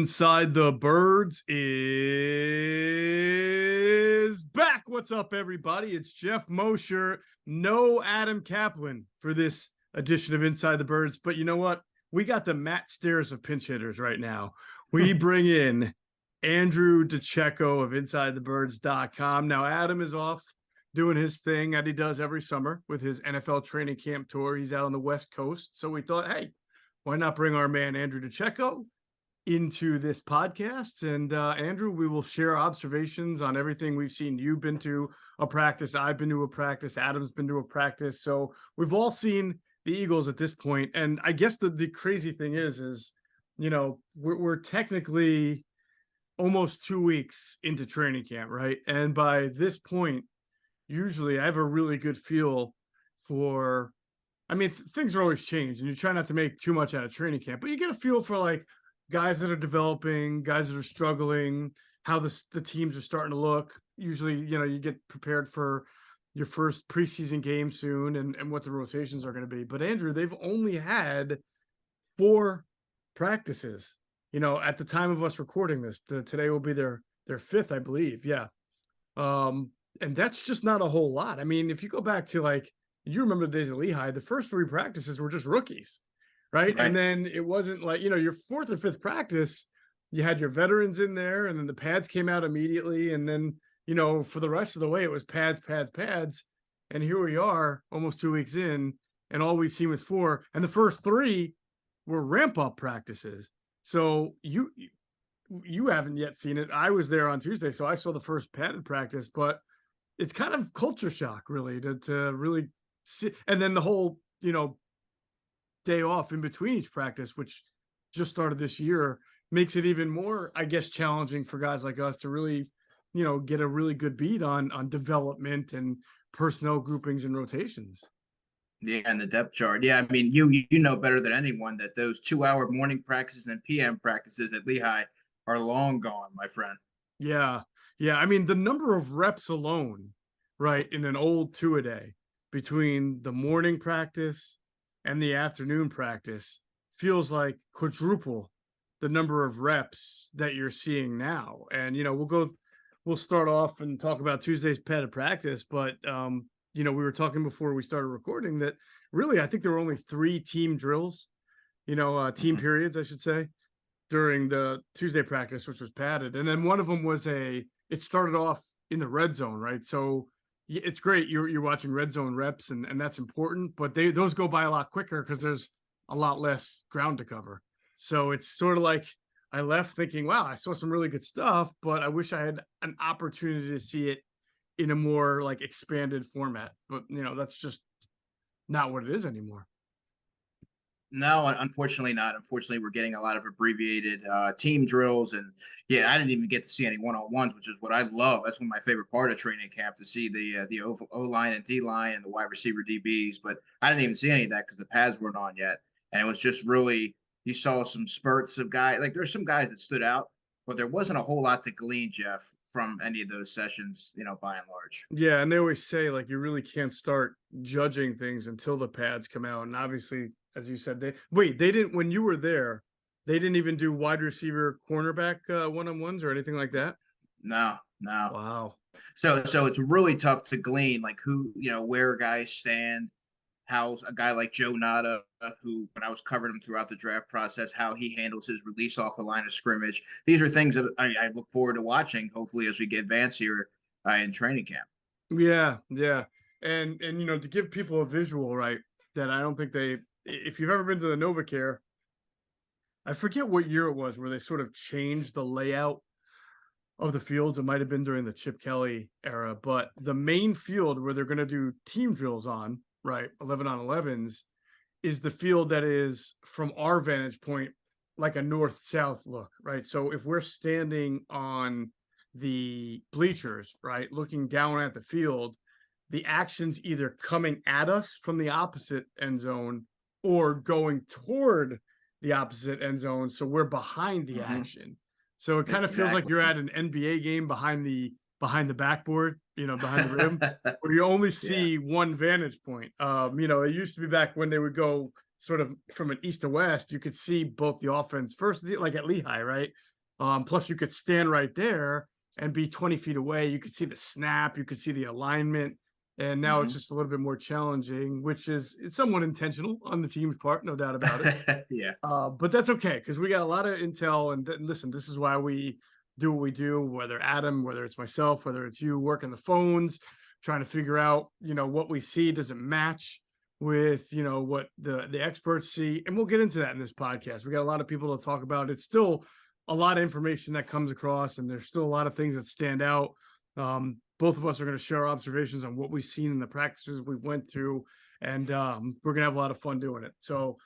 Inside the Birds is back. What's up, everybody? It's Geoff Mosher. No Adam Kaplan for this edition of Inside the Birds. But you know what? We got the Matt Stairs of pinch hitters right now. We bring in Andrew DiCecco of InsideTheBirds.com. Now, Adam is off doing his thing that he does every summer with his NFL training camp tour. He's out on the West Coast. So we thought, hey, why not bring our man Andrew DiCecco into this podcast? And Andrew, we will share observations on everything we've seen. You've been to a practice, I've been to a practice, Adam's been to a practice. So we've all seen the Eagles at this point. And I guess the crazy thing is, you know, we're technically almost 2 weeks into training camp, right? And by this point, usually I have a really good feel for, I mean, things are always changed and you try not to make too much out of training camp, but you get a feel for like guys that are developing, guys that are struggling, how the teams are starting to look. Usually, you know, you get prepared for your first preseason game soon and what the rotations are going to be. But Andrew, they've only had 4 practices, you know, at the time of us recording this. Today will be their 5th, I believe. Yeah. And that's just not a whole lot. I mean, if you go back to like, you remember the days of Lehigh, the first 3 practices were just rookies. Right. And then it wasn't like, you know, your 4th or 5th practice, you had your veterans in there and then the pads came out immediately. And then, you know, for the rest of the way, it was pads. And here we are almost 2 weeks in and all we've seen was 4. And the first 3 were ramp up practices. So you haven't yet seen it. I was there on Tuesday, so I saw the first padded practice, but it's kind of culture shock really to really see. And then the whole, you know, day off in between each practice, which just started this year, makes it even more, I guess, challenging for guys like us to really, you know, get a really good beat on development and personnel groupings and rotations. Yeah, and the depth chart. Yeah, I mean, you know better than anyone that those 2-hour morning practices and PM practices at Lehigh are long gone, my friend. Yeah. I mean, the number of reps alone, right, in an old 2-a-day between the morning practice and the afternoon practice feels like quadruple the number of reps that you're seeing now. And, you know, we'll start off and talk about Tuesday's padded practice, but, you know, we were talking before we started recording that really, I think there were only 3 team drills, you know, team periods, I should say, during the Tuesday practice, which was padded. And then one of them was it started off in the red zone, right? So it's great. You're watching red zone reps and that's important, but those go by a lot quicker because there's a lot less ground to cover. So it's sort of like I left thinking, wow, I saw some really good stuff, but I wish I had an opportunity to see it in a more like expanded format. But you know, that's just not what it is anymore. No, unfortunately not. Unfortunately, we're getting a lot of abbreviated team drills. And yeah, I didn't even get to see any one-on-ones, which is what I love. That's one of my favorite part of training camp, to see the O-line and D-line and the wide receiver DBs. But I didn't even see any of that because the pads weren't on yet. And it was just really, you saw some spurts of guys. Like there's some guys that stood out, but there wasn't a whole lot to glean, Geoff, from any of those sessions, you know, by and large. Yeah, and they always say like you really can't start judging things until the pads come out. And obviously, as you said, they didn't, when you were there, they didn't even do wide receiver cornerback one-on-ones or anything like that. No. Wow. So it's really tough to glean like who, you know, where guys stand. How's a guy like Joe Nada, who, when I was covering him throughout the draft process, how he handles his release off the line of scrimmage. These are things that I look forward to watching, hopefully, as we get advanced here in training camp. Yeah. And you know, to give people a visual, right, that I don't think if you've ever been to the NovaCare, I forget what year it was where they sort of changed the layout of the fields. It might have been during the Chip Kelly era, but the main field where they're going to do team drills on, right, 11-on-11s, is the field that is, from our vantage point, like a north-south look, right? So if we're standing on the bleachers, right, looking down at the field, the action's either coming at us from the opposite end zone or going toward the opposite end zone. So we're behind the action. So it kind of feels like you're at an NBA game behind the backboard, you know, behind the rim, where you only see one vantage point. You know, it used to be back when they would go sort of from an east to west, you could see both the offense first, like at Lehigh, right? Plus, you could stand right there and be 20 feet away. You could see the snap, you could see the alignment. And now it's Hmm. just a little bit more challenging, which is it's somewhat intentional on the team's part, no doubt about it. Yeah. But that's okay because we got a lot of intel. And listen, this is why we do what we do. Whether Adam, whether it's myself, whether it's you working the phones, trying to figure out, what we see doesn't match with what the experts see, and we'll get into that in this podcast. We got a lot of people to talk about. It's still a lot of information that comes across, and there's still a lot of things that stand out. Both of us are going to share observations on what we've seen in the practices we've went through, and we're going to have a lot of fun doing it. So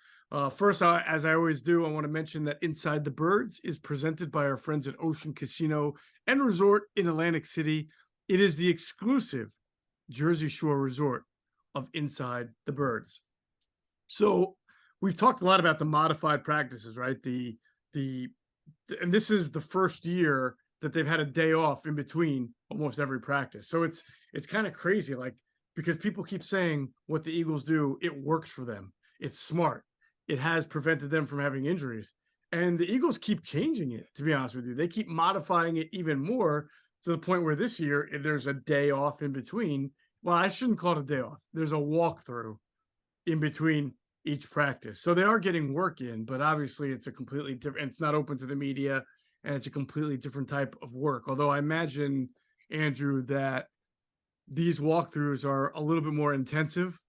first, as I always do, I want to mention that Inside the Birds is presented by our friends at Ocean Casino and Resort in Atlantic City. It is the exclusive Jersey Shore resort of Inside the Birds. So we've talked a lot about the modified practices, right? And this is the first year that they've had a day off in between almost every practice. So it's kind of crazy, like, because people keep saying what the Eagles do, it works for them. It's smart. It has prevented them from having injuries. And the Eagles keep changing it, to be honest with you. They keep modifying it even more to the point where this year there's a day off in between. Well, I shouldn't call it a day off. There's a walkthrough in between each practice. So they are getting work in, but obviously it's a completely different, it's not open to the media, and it's a completely different type of work. Although I imagine, Andrew, that these walkthroughs are a little bit more intensive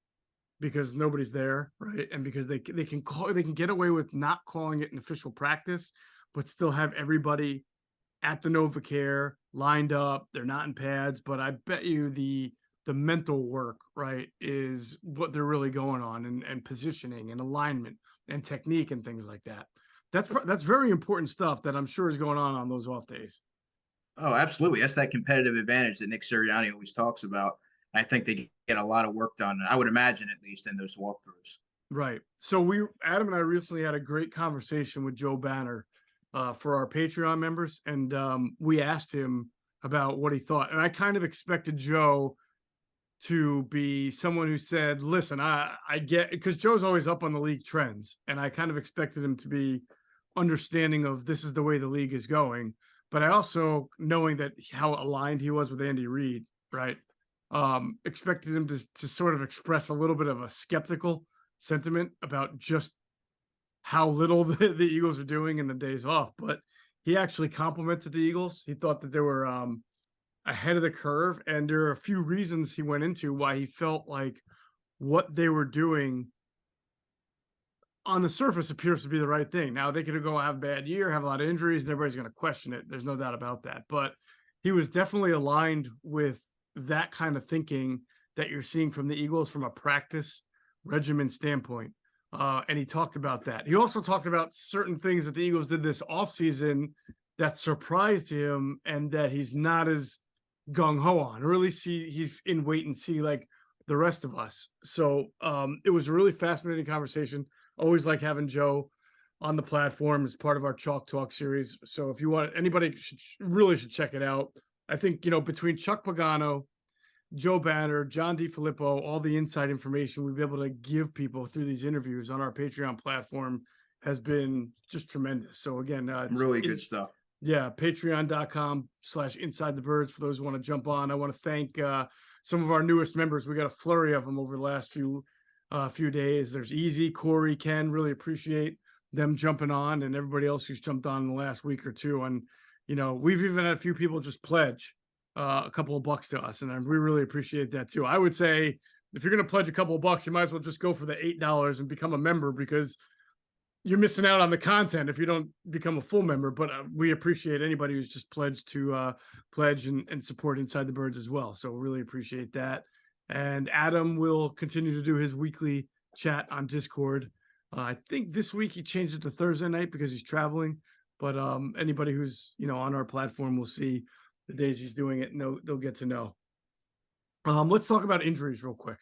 because nobody's there, right? And because they can get away with not calling it an official practice, but still have everybody at the NovaCare lined up. They're not in pads, but I bet you the mental work, right, is what they're really going on, and positioning and alignment and technique and things like that. That's very important stuff that I'm sure is going on those off days. Oh, absolutely. That's that competitive advantage that Nick Sirianni always talks about. I think they get a lot of work done. I would imagine, at least, in those walkthroughs. Right. So Adam and I recently had a great conversation with Joe Banner for our Patreon members, and we asked him about what he thought. And I kind of expected Joe to be someone who said, listen, I get, because Joe's always up on the league trends, and I kind of expected him to be understanding of this is the way the league is going. But I also, knowing that how aligned he was with Andy Reid, right, expected him to sort of express a little bit of a skeptical sentiment about just how little the Eagles are doing in the days off. But he actually complimented the Eagles. He thought that they were ahead of the curve, and there are a few reasons he went into why he felt like what they were doing on the surface appears to be the right thing. Now they could go have a bad year, have a lot of injuries, and everybody's going to question it. There's no doubt about that. But he was definitely aligned with that kind of thinking that you're seeing from the Eagles from a practice regimen standpoint. And he talked about that. He also talked about certain things that the Eagles did this offseason that surprised him and that he's not as gung-ho on, or at least he's in wait and see like the rest of us. So it was a really fascinating conversation. Always like having Joe on the platform as part of our Chalk Talk series. So if you want, anybody should check it out. I think, between Chuck Pagano, Joe Banner, John DiFilippo, all the inside information we've been able to give people through these interviews on our Patreon platform has been just tremendous. So again, Really good stuff. Yeah, patreon.com/inside the birds for those who want to jump on. I want to thank some of our newest members. We got a flurry of them over the last few days. There's Easy, Corey, Ken. Really appreciate them jumping on, and everybody else who's jumped on in the last week or two. And we've even had a few people just pledge a couple of bucks to us, and we really appreciate that too. I would say if you're going to pledge a couple of bucks, you might as well just go for the $8 and become a member, because you're missing out on the content if you don't become a full member. But we appreciate anybody who's just pledged to pledge and support Inside the Birds as well. So really appreciate that. And Adam will continue to do his weekly chat on Discord. I think this week he changed it to Thursday night because he's traveling. But anybody who's on our platform will see the days he's doing it, and they'll get to know. Let's talk about injuries real quick.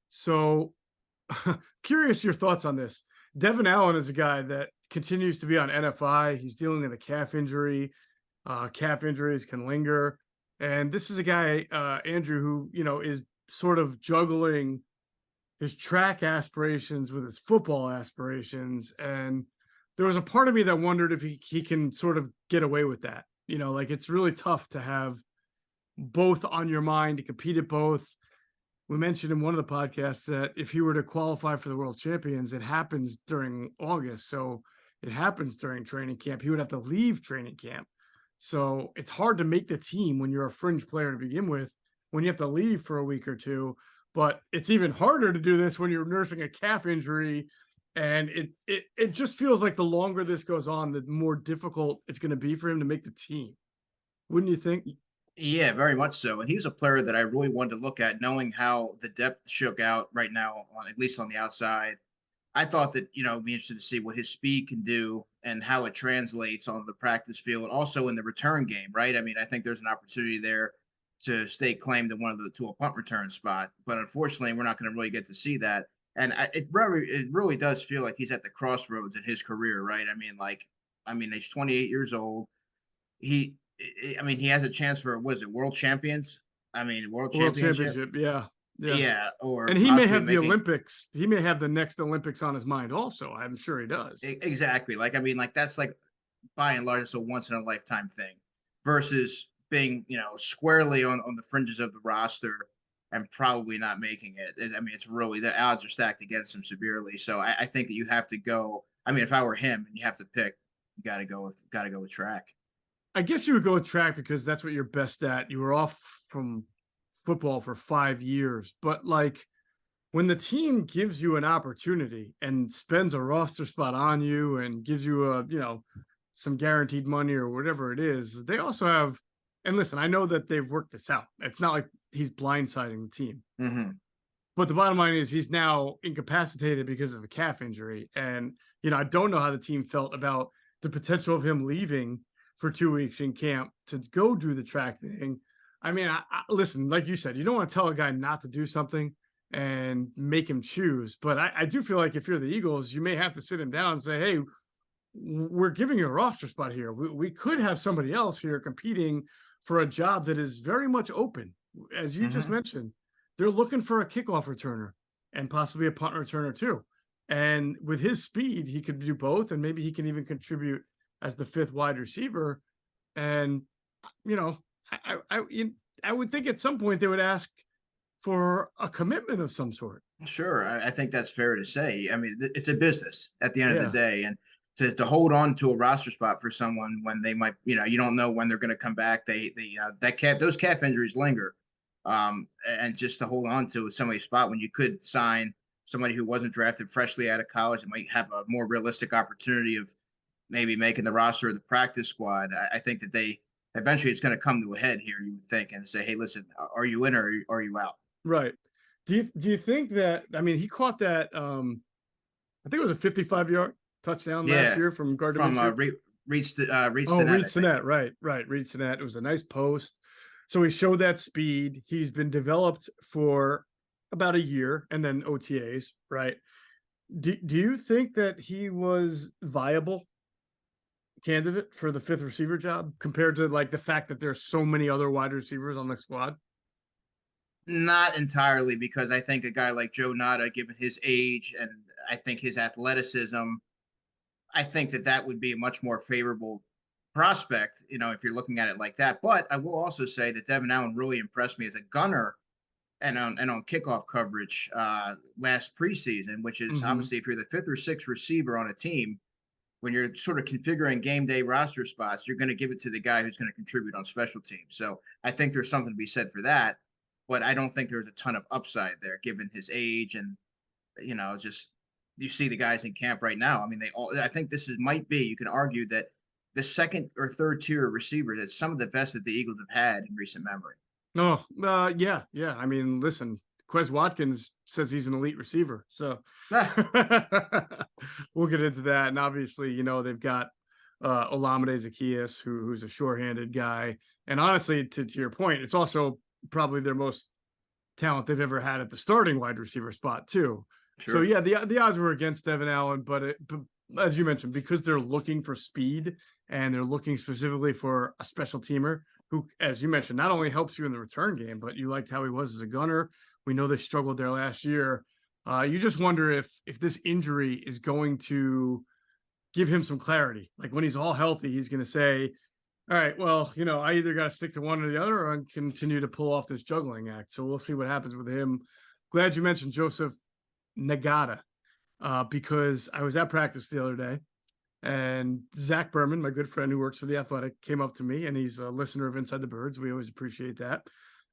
So curious your thoughts on this. Devin Allen is a guy that continues to be on NFI. He's dealing with a calf injury. Calf injuries can linger. And this is a guy, Andrew, who, is sort of juggling his track aspirations with his football aspirations. And there was a part of me that wondered if he can sort of get away with that. Like it's really tough to have both on your mind to compete at both. We mentioned in one of the podcasts that if he were to qualify for the world champions, it happens during August. So it happens during training camp. He would have to leave training camp. So it's hard to make the team when you're a fringe player to begin with, when you have to leave for a week or two. But it's even harder to do this when you're nursing a calf injury. And it just feels like the longer this goes on, the more difficult it's going to be for him to make the team. Wouldn't you think? Yeah, very much so. And he's a player that I really wanted to look at, knowing how the depth shook out right now, at least on the outside. I thought that, it'd be interesting to see what his speed can do and how it translates on the practice field, also in the return game, right? I mean, I think there's an opportunity there to stake claim to to a punt return spot, but unfortunately, we're not going to really get to see that. And it really does feel like he's at the crossroads in his career, right? He's 28 years old. He, he has a chance for, was it world champions? World World championship. championship. Yeah. Yeah. Yeah, or And he may possibly have the making. Olympics. He may have the next Olympics on his mind also. I'm sure he does. Exactly. That's like by and large, it's a once in a lifetime thing versus being, squarely on the fringes of the roster and probably not making it. It's really, the odds are stacked against him severely. So I think that you have to go. If I were him and you have to pick, you got to go with track. I guess you would go with track because that's what you're best at. You were off from football for 5 years, but like when the team gives you an opportunity and spends a roster spot on you and gives you some guaranteed money or whatever it is, they also have, and listen, I know that they've worked this out. It's not like he's blindsiding the team. Mm-hmm. But the bottom line is he's now incapacitated because of a calf injury. And, I don't know how the team felt about the potential of him leaving for 2 weeks in camp to go do the track thing. Listen, like you said, you don't want to tell a guy not to do something and make him choose. But I do feel like if you're the Eagles, you may have to sit him down and say, hey, we're giving you a roster spot here. We could have somebody else here competing for a job that is very much open. As you just mentioned, they're looking for a kickoff returner and possibly a punt returner too. And with his speed, he could do both, and maybe he can even contribute as the fifth wide receiver. And I would think at some point they would ask for a commitment of some sort. Sure, I think that's fair to say. It's a business at the end of Yeah. the day, and to hold on to a roster spot for someone when they might, you don't know when they're going to come back. Those calf injuries linger, and just to hold on to somebody's spot when you could sign somebody who wasn't drafted freshly out of college and might have a more realistic opportunity of maybe making the roster of the practice squad. I think that they eventually it's going to come to a head here. You would think and say, hey, listen, are you in or are you out? Right. Do you think that, he caught that, I think it was a 55-yard touchdown last Yeah, year from Gardner from Minshew? Reed Oh, Stinnett, Reed I think. Sinnett, right. Reed Sinnett. It was a nice post. So he showed that speed. He's been developed for about a year and then OTAs, right? Do you think that he was viable candidate for the fifth receiver job compared to like the fact that there's so many other wide receivers on the squad? Not entirely, because I think a guy like Joe Nada, given his age and I think his athleticism, I think that would be a much more favorable prospect, if you're looking at it like that. But I will also say that Devin Allen really impressed me as a gunner and on kickoff coverage last preseason, which is Mm-hmm. obviously if you're the fifth or sixth receiver on a team, when you're sort of configuring game day roster spots, you're going to give it to the guy who's going to contribute on special teams. So I think there's something to be said for that, but I don't think there's a ton of upside there given his age and just you see the guys in camp right now. They all. I think might be. You can argue that the second or third tier of receivers is some of the best that the Eagles have had in recent memory. Oh, yeah. Listen, Quez Watkins says he's an elite receiver, so we'll get into that. And obviously, they've got Olamide Zaccheaus, who's a sure-handed guy. And honestly, to your point, it's also probably their most talent they've ever had at the starting wide receiver spot too. Sure. So yeah, the odds were against Devin Allen, but as you mentioned, because they're looking for speed and they're looking specifically for a special teamer who, as you mentioned, not only helps you in the return game, but you liked how he was as a gunner. We know they struggled there last year. You just wonder if this injury is going to give him some clarity. Like when he's all healthy, he's going to say, all right, well, I either got to stick to one or the other, or I continue to pull off this juggling act. So we'll see what happens with him. Glad you mentioned Joseph Nagata, because I was at practice the other day, and Zach Berman, my good friend who works for The Athletic, came up to me, and he's a listener of Inside the Birds. We always appreciate that.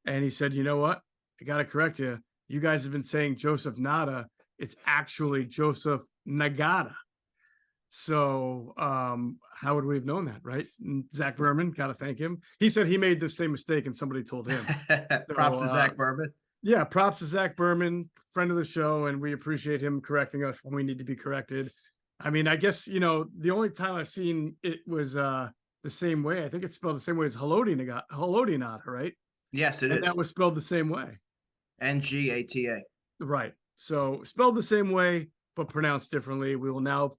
And he said, you know what? I got to correct you. You guys have been saying Joseph Nada. It's actually Joseph Nagata. So how would we have known that, right? And Zach Berman, got to thank him. He said he made the same mistake and somebody told him. Props to Zach Berman. Yeah, props to Zach Berman, friend of the show, and we appreciate him correcting us when we need to be corrected. I mean, I guess, the only time I've seen it was the same way. I think it's spelled the same way as Haloti, right? Yes, it and is. That was spelled the same way. Ngata. Right. So spelled the same way, but pronounced differently. We will now,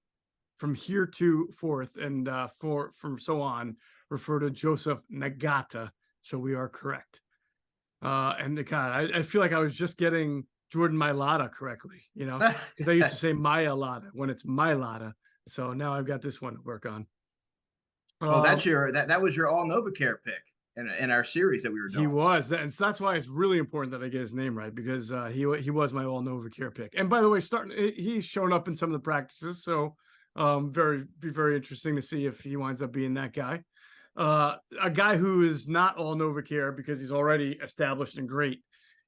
from here to forth and from so on, refer to Joseph Nagata. So we are correct. And God, I feel like I was just getting Jordan Mailata correctly, because I used to say Mailata when it's Mailata. So now I've got this one to work on. Oh, that was your all Novacare pick in our series that we were doing. He was, and so that's why it's really important that I get his name right, because he was my all Novacare pick. And by the way, he's shown up in some of the practices, so very interesting to see if he winds up being that guy. A guy who is not all Novacare because he's already established and great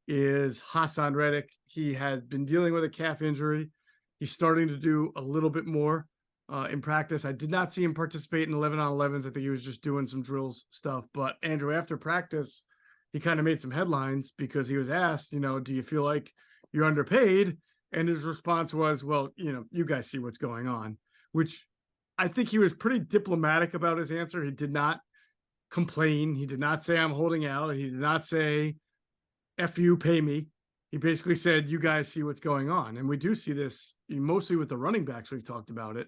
is Hassan Reddick. He had been dealing with a calf injury. He's starting to do a little bit more in practice. I did not see him participate in 11-on-11s. I think he was just doing some drills stuff. But Andrew, after practice, he kind of made some headlines because he was asked, do you feel like you're underpaid? And his response was, well, you guys see what's going on, which I think he was pretty diplomatic about his answer. He did not complain. He did not say I'm holding out. He did not say, F you, pay me. He basically said, you guys see what's going on. And we do see this mostly with the running backs. We've talked about it,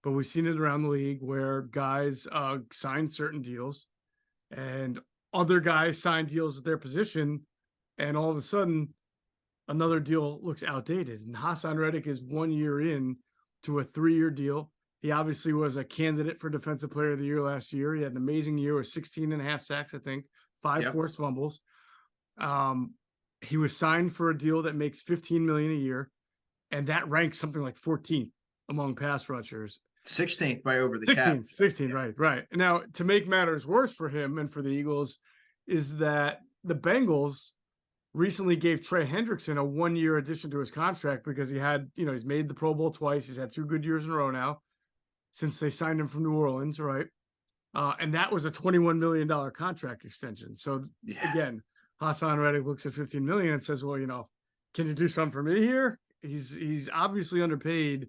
but we've seen it around the league where guys sign certain deals and other guys sign deals at their position. And all of a sudden another deal looks outdated. And Hassan Reddick is 1 year in to a 3-year deal. He obviously was a candidate for Defensive Player of the Year last year. He had an amazing year with 16.5 sacks, I think, 5 forced fumbles. He was signed for a deal that makes $15 million a year, and that ranks something like 14th among pass rushers. 16th by over the 16th, cap. 16th, right. Now, to make matters worse for him and for the Eagles is that the Bengals recently gave Trey Hendrickson a 1-year addition to his contract because he had, he's made the Pro Bowl twice. He's had 2 good years in a row now since they signed him from New Orleans, right? And that was a $21 million contract extension. So again, Hassan Reddick looks at $15 million and says, well, can you do something for me here? He's obviously underpaid,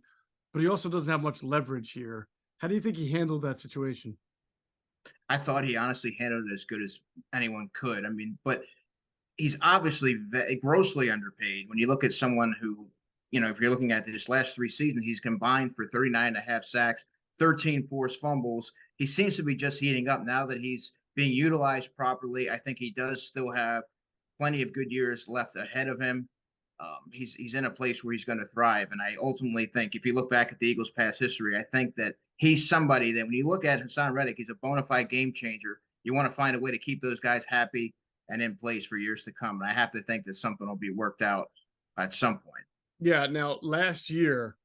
but he also doesn't have much leverage here. How do you think he handled that situation? I thought he honestly handled it as good as anyone could. I mean, but he's obviously grossly underpaid. When you look at someone who, if you're looking at this last 3 seasons, he's combined for 39.5 sacks, 13 forced fumbles. He seems to be just heating up now that he's being utilized properly. I think he does still have plenty of good years left ahead of him. He's in a place where he's going to thrive. And I ultimately think if you look back at the Eagles' past history, I think that he's somebody that when you look at Hassan Reddick, he's a bona fide game changer. You want to find a way to keep those guys happy and in place for years to come. And I have to think that something will be worked out at some point. Yeah. Now, last year,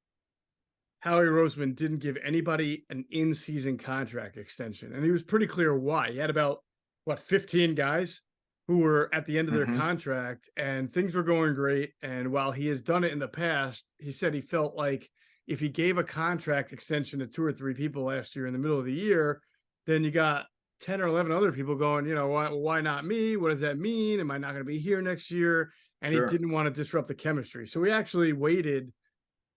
Howie Roseman didn't give anybody an in-season contract extension. And he was pretty clear why. He had about, 15 guys who were at the end of their contract and things were going great. And while he has done it in the past, he said he felt like if he gave a contract extension to 2 or 3 people last year in the middle of the year, then you got 10 or 11 other people going, why not me? What does that mean? Am I not going to be here next year? And he didn't want to disrupt the chemistry. So he actually waited.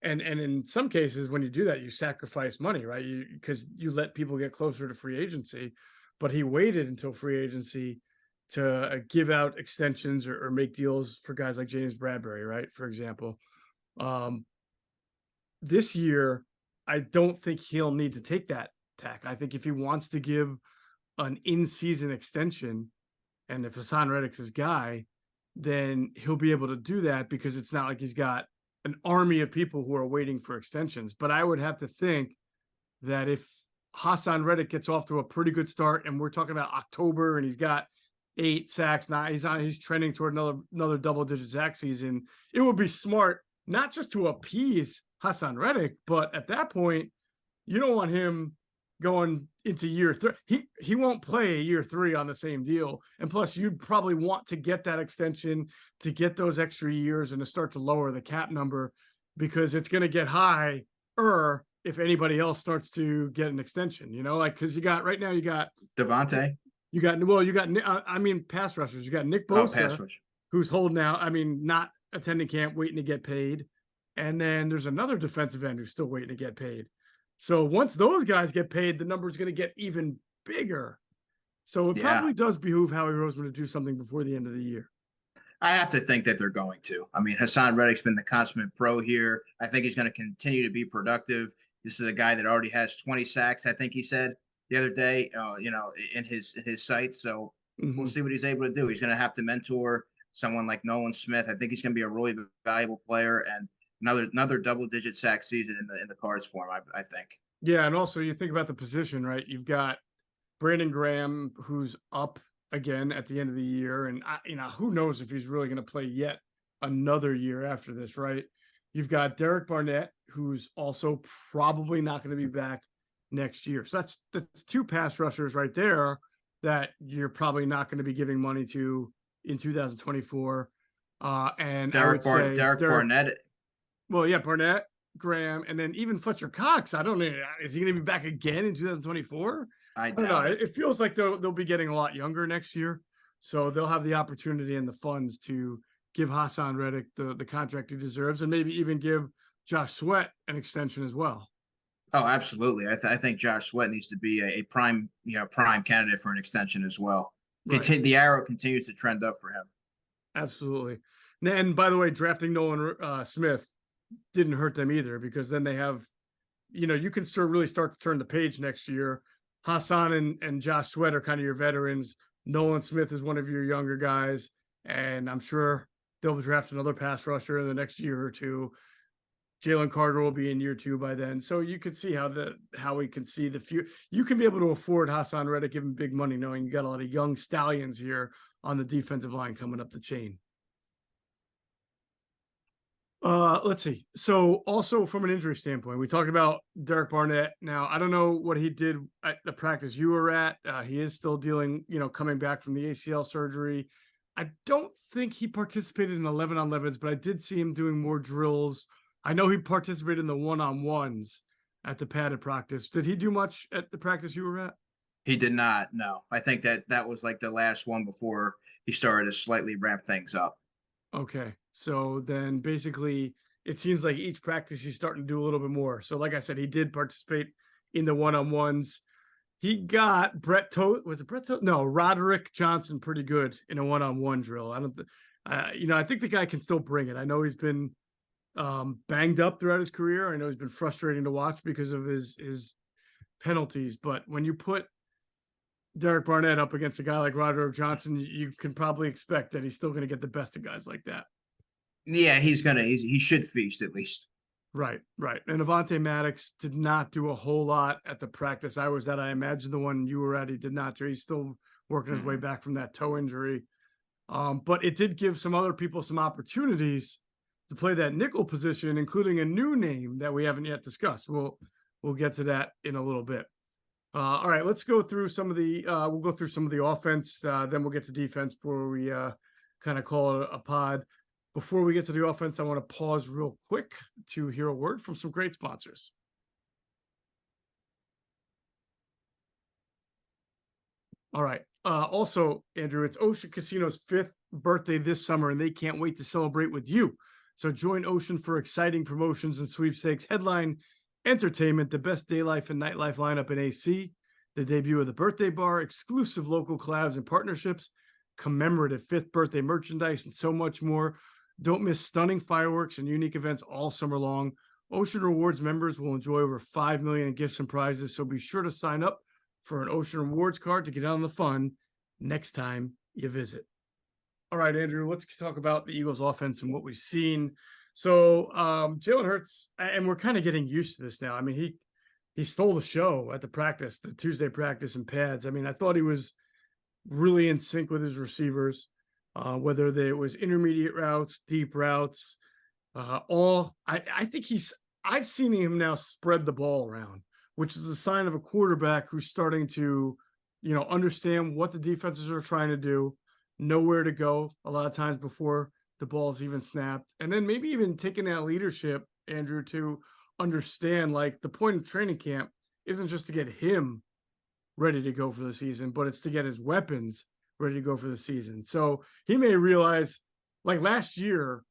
And in some cases, when you do that, you sacrifice money, right? Because you let people get closer to free agency. But he waited until free agency to give out extensions or make deals for guys like James Bradbury, right? For example. This year, I don't think he'll need to take that tack. I think if he wants to give an in-season extension, and if Hassan Reddick's his guy, then he'll be able to do that because it's not like he's got an army of people who are waiting for extensions. But I would have to think that if Hassan Reddick gets off to a pretty good start, and we're talking about October, and he's got 8 sacks now, he's trending toward another double-digit sack season. It would be smart not just to appease Hassan Reddick, but at that point, you don't want him going into year 3. He won't play year 3 on the same deal. And plus, you'd probably want to get that extension to get those extra years and to start to lower the cap number, because it's going to get higher if anybody else starts to get an extension, like, because you got right now, you got Devontae. Pass rushers. You got Nick Pass Bosa, rush. who's holding out. Not attending camp, waiting to get paid. And then there's another defensive end who's still waiting to get paid. So once those guys get paid, the number is going to get even bigger. So it probably does behoove Howie Roseman to do something before the end of the year. I have to think that they're going to. Hassan Reddick's been the consummate pro here. I think he's going to continue to be productive. This is a guy that already has 20 sacks, I think he said the other day, in his sights. So we'll see what he's able to do. He's going to have to mentor someone like Nolan Smith. I think he's going to be a really valuable player, and another double-digit sack season in the cards for him, I think. Yeah, and also you think about the position, right? You've got Brandon Graham, who's up again at the end of the year, and who knows if he's really going to play yet another year after this, right? You've got Derek Barnett, who's also probably not going to be back next year. So that's 2 pass rushers right there that you're probably not going to be giving money to in 2024. And Derek Barnett. Well, yeah, Barnett, Graham, and then even Fletcher Cox. I don't know. Is he going to be back again in 2024? I don't know. It feels like they'll be getting a lot younger next year. So they'll have the opportunity and the funds to give Hassan Reddick the contract he deserves, and maybe even give Josh Sweat an extension as well. Oh, absolutely. I think Josh Sweat needs to be a prime candidate for an extension as well. Right. The arrow continues to trend up for him. Absolutely. And by the way, drafting Nolan Smith didn't hurt them either, because then they have, you can really start to turn the page next year. Hassan and Josh Sweat are kind of your veterans. Nolan Smith is one of your younger guys, and I'm sure they'll draft another pass rusher in the next year or two. Jalen Carter will be in year 2 by then. So you could see how we can see the future. You can be able to afford Hassan Reddick, give him big money, knowing you got a lot of young stallions here on the defensive line coming up the chain. Let's see. So also from an injury standpoint, we talked about Derek Barnett. Now, I don't know what he did at the practice you were at. He is still dealing, coming back from the ACL surgery. I don't think he participated in 11-on-11s, but I did see him doing more drills. I know he participated in the 1-on-1s at the padded practice. Did he do much at the practice you were at? He did not. No, I think that was like the last one before he started to slightly ramp things up. Okay. So then basically it seems like each practice he's starting to do a little bit more. So like I said, he did participate in the 1-on-1s. He got Roderick Johnson pretty good in a 1-on-1 drill. I think the guy can still bring it. I know he's been banged up throughout his career. I know he's been frustrating to watch because of his penalties, but when you put Derek Barnett up against a guy like Roderick Johnson, you can probably expect that he's still going to get the best of guys like that. Yeah, he should feast at least. Right. And Avonte Maddox did not do a whole lot at the practice I was at. I imagine the one you were at, he did not do. He's still working his way back from that toe injury. But it did give some other people some opportunities to play that nickel position, including a new name that we haven't yet discussed. We'll get to that in a little bit. All right, let's go through some of the we'll go through some of the offense, then we'll get to defense before we kind of call it a pod. Before we get to the offense, I want to pause real quick to hear a word from some great sponsors. All right. Also, Andrew, it's Ocean Casino's 5th birthday this summer, and they can't wait to celebrate with you. So join Ocean for exciting promotions and sweepstakes. Headline entertainment, the best day life and nightlife lineup in AC, the debut of the birthday bar, exclusive local collabs and partnerships, commemorative 5th birthday merchandise, and so much more. Don't miss stunning fireworks and unique events all summer long. Ocean Rewards members will enjoy over $5 million in gifts and prizes, so be sure to sign up for an Ocean Rewards card to get on the fun next time you visit. All right, Andrew, let's talk about the Eagles offense and what we've seen. So Jalen Hurts, and we're kind of getting used to this now. I mean, he stole the show at the Tuesday practice and pads. I mean, I thought he was really in sync with his receivers, whether it was intermediate routes, deep routes, I think I've seen him now spread the ball around, which is a sign of a quarterback who's starting to, understand what the defenses are trying to do, know where to go a lot of times before the ball's even snapped. And then maybe even taking that leadership, Andrew, to understand like the point of training camp isn't just to get him ready to go for the season, but it's to get his weapons ready to go for the season. So he may realize, like last year,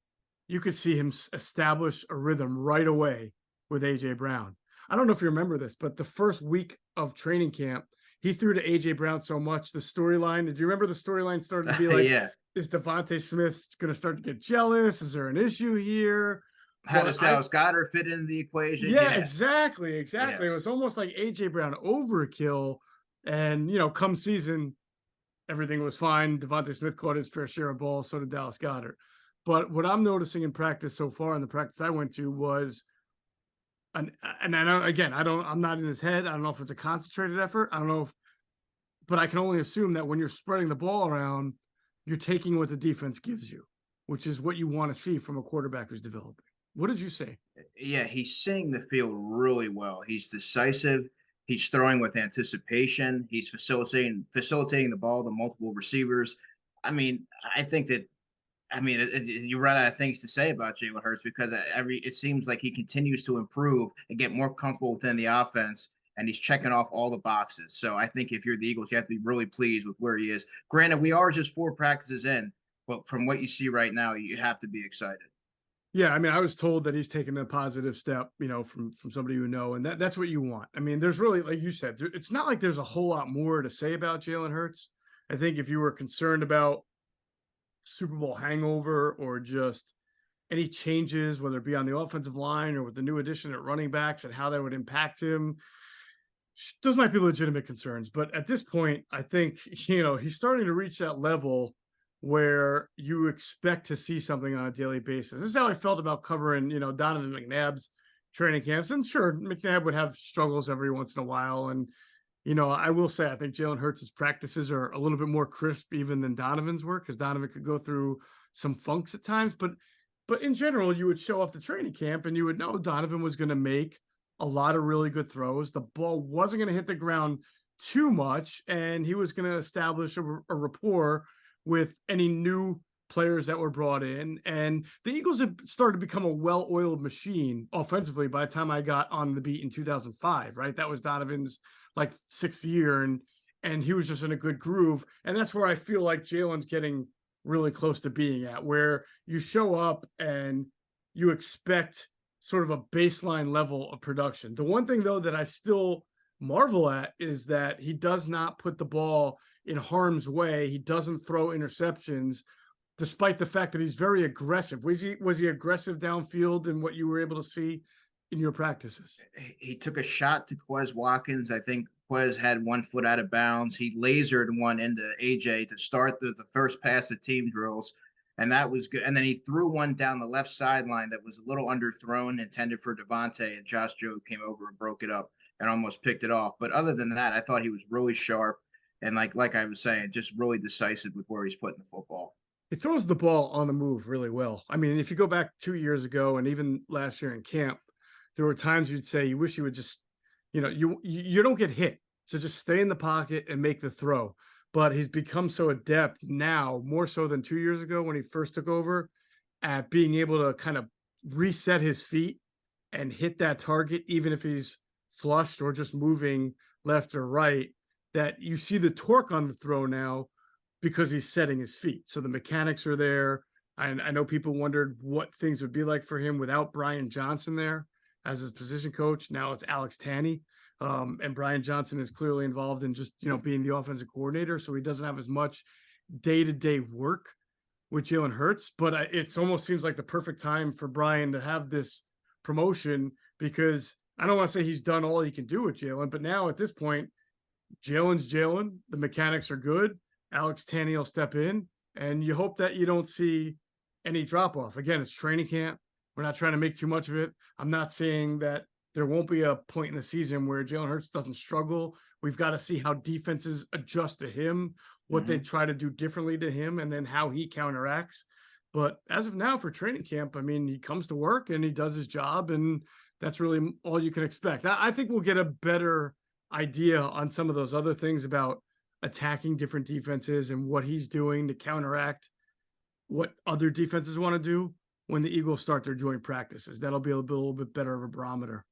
you could see him establish a rhythm right away with AJ Brown. I don't know if you remember this, but the first week of training camp, he threw to AJ Brown so much. The storyline, did you remember the storyline started to be like, Yeah. is Devontae Smith going to start to get jealous? Is there an issue here? How does Dallas Goedert fit into the equation? Yeah, Yeah. exactly. Yeah. It was almost like AJ Brown overkill. And, come season, everything was fine. Devontae Smith caught his fair share of balls, so did Dallas Goedert. But what I'm noticing in practice so far, in the practice I went to, was and I know, again, I'm not in his head. I don't know if it's a concentrated effort. I don't know if, but I can only assume that when you're spreading the ball around, you're taking what the defense gives you, which is what you want to see from a quarterback who's developing. What did you say? Yeah, he's seeing the field really well. He's decisive. He's throwing with anticipation. He's facilitating the ball to multiple receivers. I mean, I think that you run out of things to say about Jalen Hurts because it seems like he continues to improve and get more comfortable within the offense, and he's checking off all the boxes. So I think if you're the Eagles, you have to be really pleased with where he is. Granted, we are just 4 practices in, but from what you see right now, you have to be excited. Yeah, I mean, I was told that he's taken a positive step, from somebody you know, and that's what you want. I mean, there's really, like you said, it's not like there's a whole lot more to say about Jalen Hurts. I think if you were concerned about Super Bowl hangover or just any changes, whether it be on the offensive line or with the new addition at running backs and how that would impact him, those might be legitimate concerns. But at this point, I think, he's starting to reach that level where you expect to see something on a daily basis. This is how I felt about covering, Donovan McNabb's training camps. And sure, McNabb would have struggles every once in a while. And, I will say, I think Jalen Hurts' practices are a little bit more crisp even than Donovan's work, because Donovan could go through some funks at times. But in general, you would show up the training camp and you would know Donovan was going to make a lot of really good throws. The ball wasn't going to hit the ground too much, and he was going to establish a rapport with any new players that were brought in. And the Eagles had started to become a well-oiled machine offensively by the time I got on the beat in 2005, right? That was Donovan's like 6th year, and he was just in a good groove. And that's where I feel like Jalen's getting really close to being at, where you show up and you expect sort of a baseline level of production. The one thing, though, that I still marvel at is that he does not put the ball in harm's way. He doesn't throw interceptions, despite the fact that he's very aggressive. Was he aggressive downfield in what you were able to see in your practices? He took a shot to Quez Watkins. I think Quez had 1 foot out of bounds. He lasered one into AJ to start the first pass of team drills, and that was good. And then he threw one down the left sideline that was a little underthrown, intended for Devontae, and Josh Jobe came over and broke it up and almost picked it off. But other than that, I thought he was really sharp and like I was saying, just really decisive with where he's putting the football. He throws the ball on the move really well. I mean, if you go back 2 years ago and even last year in camp, there were times you'd say you wish you would just, you don't get hit, so just stay in the pocket and make the throw. But he's become so adept now, more so than 2 years ago when he first took over, at being able to kind of reset his feet and hit that target, even if he's flushed or just moving left or right, that you see the torque on the throw now because he's setting his feet. So the mechanics are there. I know people wondered what things would be like for him without Brian Johnson there as his position coach. Now it's Alex Tanney. And Brian Johnson is clearly involved in just, being the offensive coordinator. So he doesn't have as much day-to-day work with Jalen Hurts, but it almost seems like the perfect time for Brian to have this promotion, because I don't want to say he's done all he can do with Jalen, but now at this point, Jalen's Jalen. The mechanics are good. Alex Tanney will step in, and you hope that you don't see any drop off. Again, it's training camp. We're not trying to make too much of it. I'm not saying that there won't be a point in the season where Jalen Hurts doesn't struggle. We've got to see how defenses adjust to him, what they try to do differently to him, and then how he counteracts. But as of now, for training camp, I mean, he comes to work and he does his job, and that's really all you can expect. I think we'll get a better idea on some of those other things about attacking different defenses and what he's doing to counteract what other defenses want to do when the Eagles start their joint practices. That'll be a little bit better of a barometer.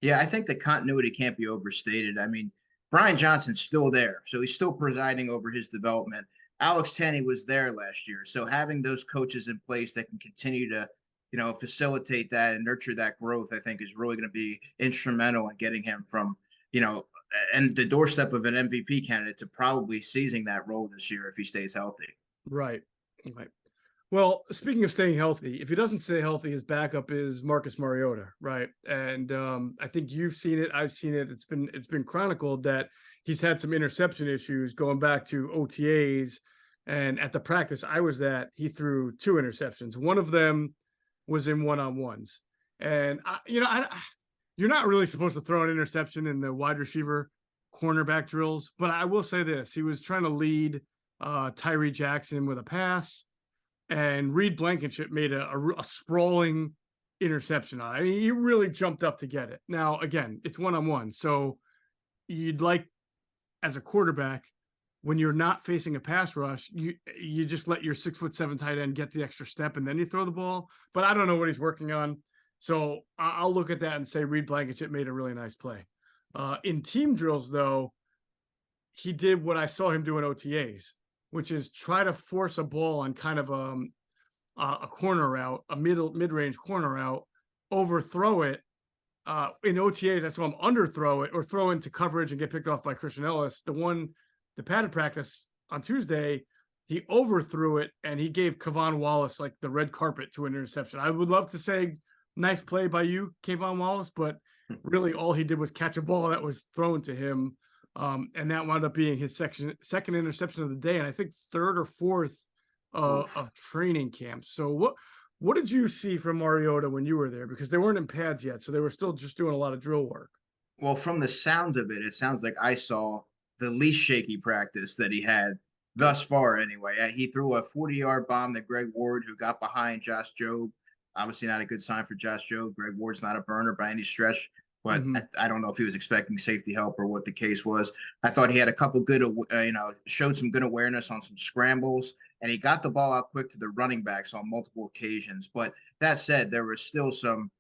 Yeah, I think the continuity can't be overstated. I mean, Brian Johnson's still there, so he's still presiding over his development. Alex Tenney was there last year, so having those coaches in place that can continue to, facilitate that and nurture that growth, I think is really going to be instrumental in getting him from, and the doorstep of an MVP candidate to probably seizing that role this year if he stays healthy. Right. Right. Well, speaking of staying healthy, if he doesn't stay healthy, his backup is Marcus Mariota, right? And I think you've seen it. I've seen it. It's been chronicled that he's had some interception issues going back to OTAs, and at the practice I was at, he threw 2 interceptions. One of them was in one-on-ones, and you're not really supposed to throw an interception in the wide receiver cornerback drills, but I will say this: he was trying to lead Tyree Jackson with a pass, and Reed Blankenship made a sprawling interception. I mean, he really jumped up to get it. Now, again, it's one-on-one. So you'd like, as a quarterback, when you're not facing a pass rush, you just let your 6'7" tight end get the extra step and then you throw the ball. But I don't know what he's working on. So I'll look at that and say Reed Blankenship made a really nice play. In team drills, though, he did what I saw him do in OTAs, which is try to force a ball on kind of a corner route, a mid-range corner route, overthrow it. In OTAs, I saw him underthrow it or throw into coverage and get picked off by Christian Ellis. The padded practice on Tuesday, he overthrew it and he gave Kevon Wallace like the red carpet to an interception. I would love to say nice play by you, Kevon Wallace, but really all he did was catch a ball that was thrown to him. And that wound up being his second interception of the day, and I think third or fourth of training camp. So what did you see from Mariota when you were there? Because they weren't in pads yet, so they were still just doing a lot of drill work. Well, from the sounds of it, it sounds like I saw the least shaky practice that he had thus far anyway. He threw a 40-yard bomb to Greg Ward, who got behind Josh Jobe. Obviously not a good sign for Josh Jobe. Greg Ward's not a burner by any stretch. But I don't know if he was expecting safety help or what the case was. I thought he had a couple good, showed some good awareness on some scrambles, and he got the ball out quick to the running backs on multiple occasions. But that said, there was still some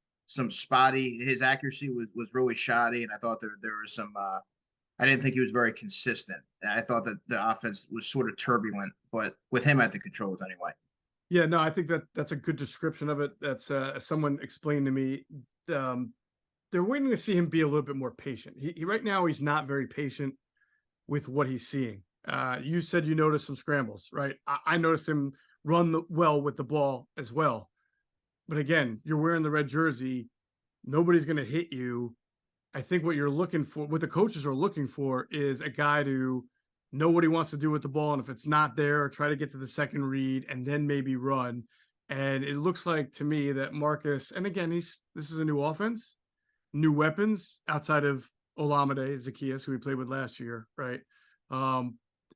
spotty. His accuracy was really shoddy, and I thought there was some. I didn't think he was very consistent. And I thought that the offense was sort of turbulent, but with him at the controls anyway. Yeah, no, I think that's a good description of it. That's someone explained to me. They're waiting to see him be a little bit more patient. He right now, he's not very patient with what he's seeing. You said you noticed some scrambles, right? I noticed him run well with the ball as well. But again, you're wearing the red jersey. Nobody's going to hit you. I think what you're looking for, what the coaches are looking for, is a guy to know what he wants to do with the ball. And if it's not there, try to get to the second read and then maybe run. And it looks like to me that Marcus, and again, this is a new offense. New weapons outside of Olamide Zaccheaus, who we played with last year, right?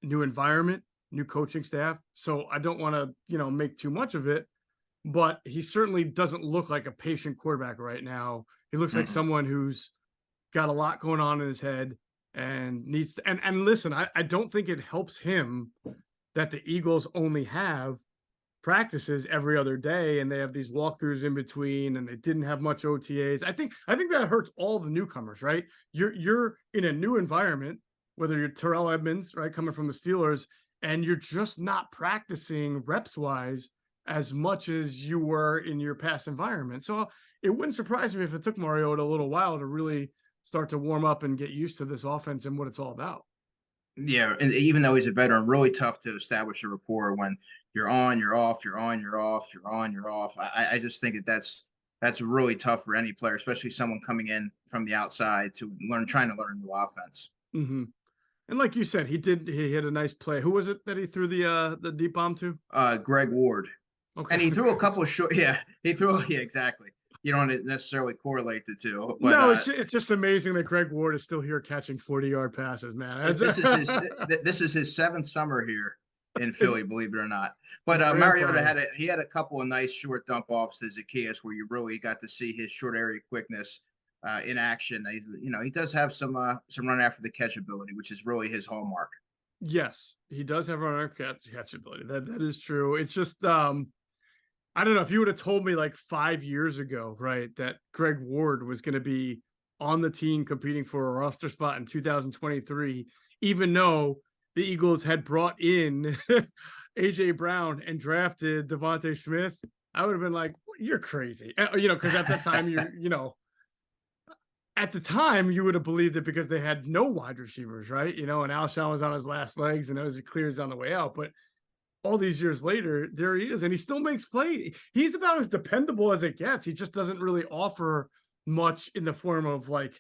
New environment, new coaching staff. So I don't want to, make too much of it, but he certainly doesn't look like a patient quarterback right now. He looks like someone who's got a lot going on in his head and needs to, and listen, I don't think it helps him that the Eagles only have practices every other day and they have these walkthroughs in between and they didn't have much OTAs. I think that hurts all the newcomers, right? You're in a new environment, whether you're Terrell Edmonds, right, coming from the Steelers, and you're just not practicing reps wise as much as you were in your past environment. So it wouldn't surprise me if it took Mariota a little while to really start to warm up and get used to this offense and what it's all about. Yeah, and even though he's a veteran, really tough to establish a rapport when you're on, you're off, you're on, you're off, you're on, you're off. I just think that's really tough for any player, especially someone coming in from the outside to trying to learn a new offense. Mm-hmm. And like you said, he hit a nice play. Who was it that he threw the deep bomb to? Greg Ward. Okay. And he threw a couple of short. Yeah, exactly. you don't necessarily correlate the two. But No, it's just amazing that Greg Ward is still here catching 40-yard passes, man. this is his seventh summer here in Philly, believe it or not. But Mariota Grandfather. had a couple of nice short dump offs to Zacchaeus where you really got to see his short area quickness in action. He does have some run after the catch ability, which is really his hallmark. Yes, he does have run catch ability. That is true. It's just I don't know if you would have told me like 5 years ago, right, that Greg Ward was going to be on the team competing for a roster spot in 2023, even though the Eagles had brought in AJ Brown and drafted Devontae Smith, I would have been like, "You're crazy," because at that time at the time you would have believed it because they had no wide receivers, right? And Alshon was on his last legs, and it was clear he's on the way out, but all these years later, there he is, and he still makes play. He's about as dependable as it gets. He just doesn't really offer much in the form of what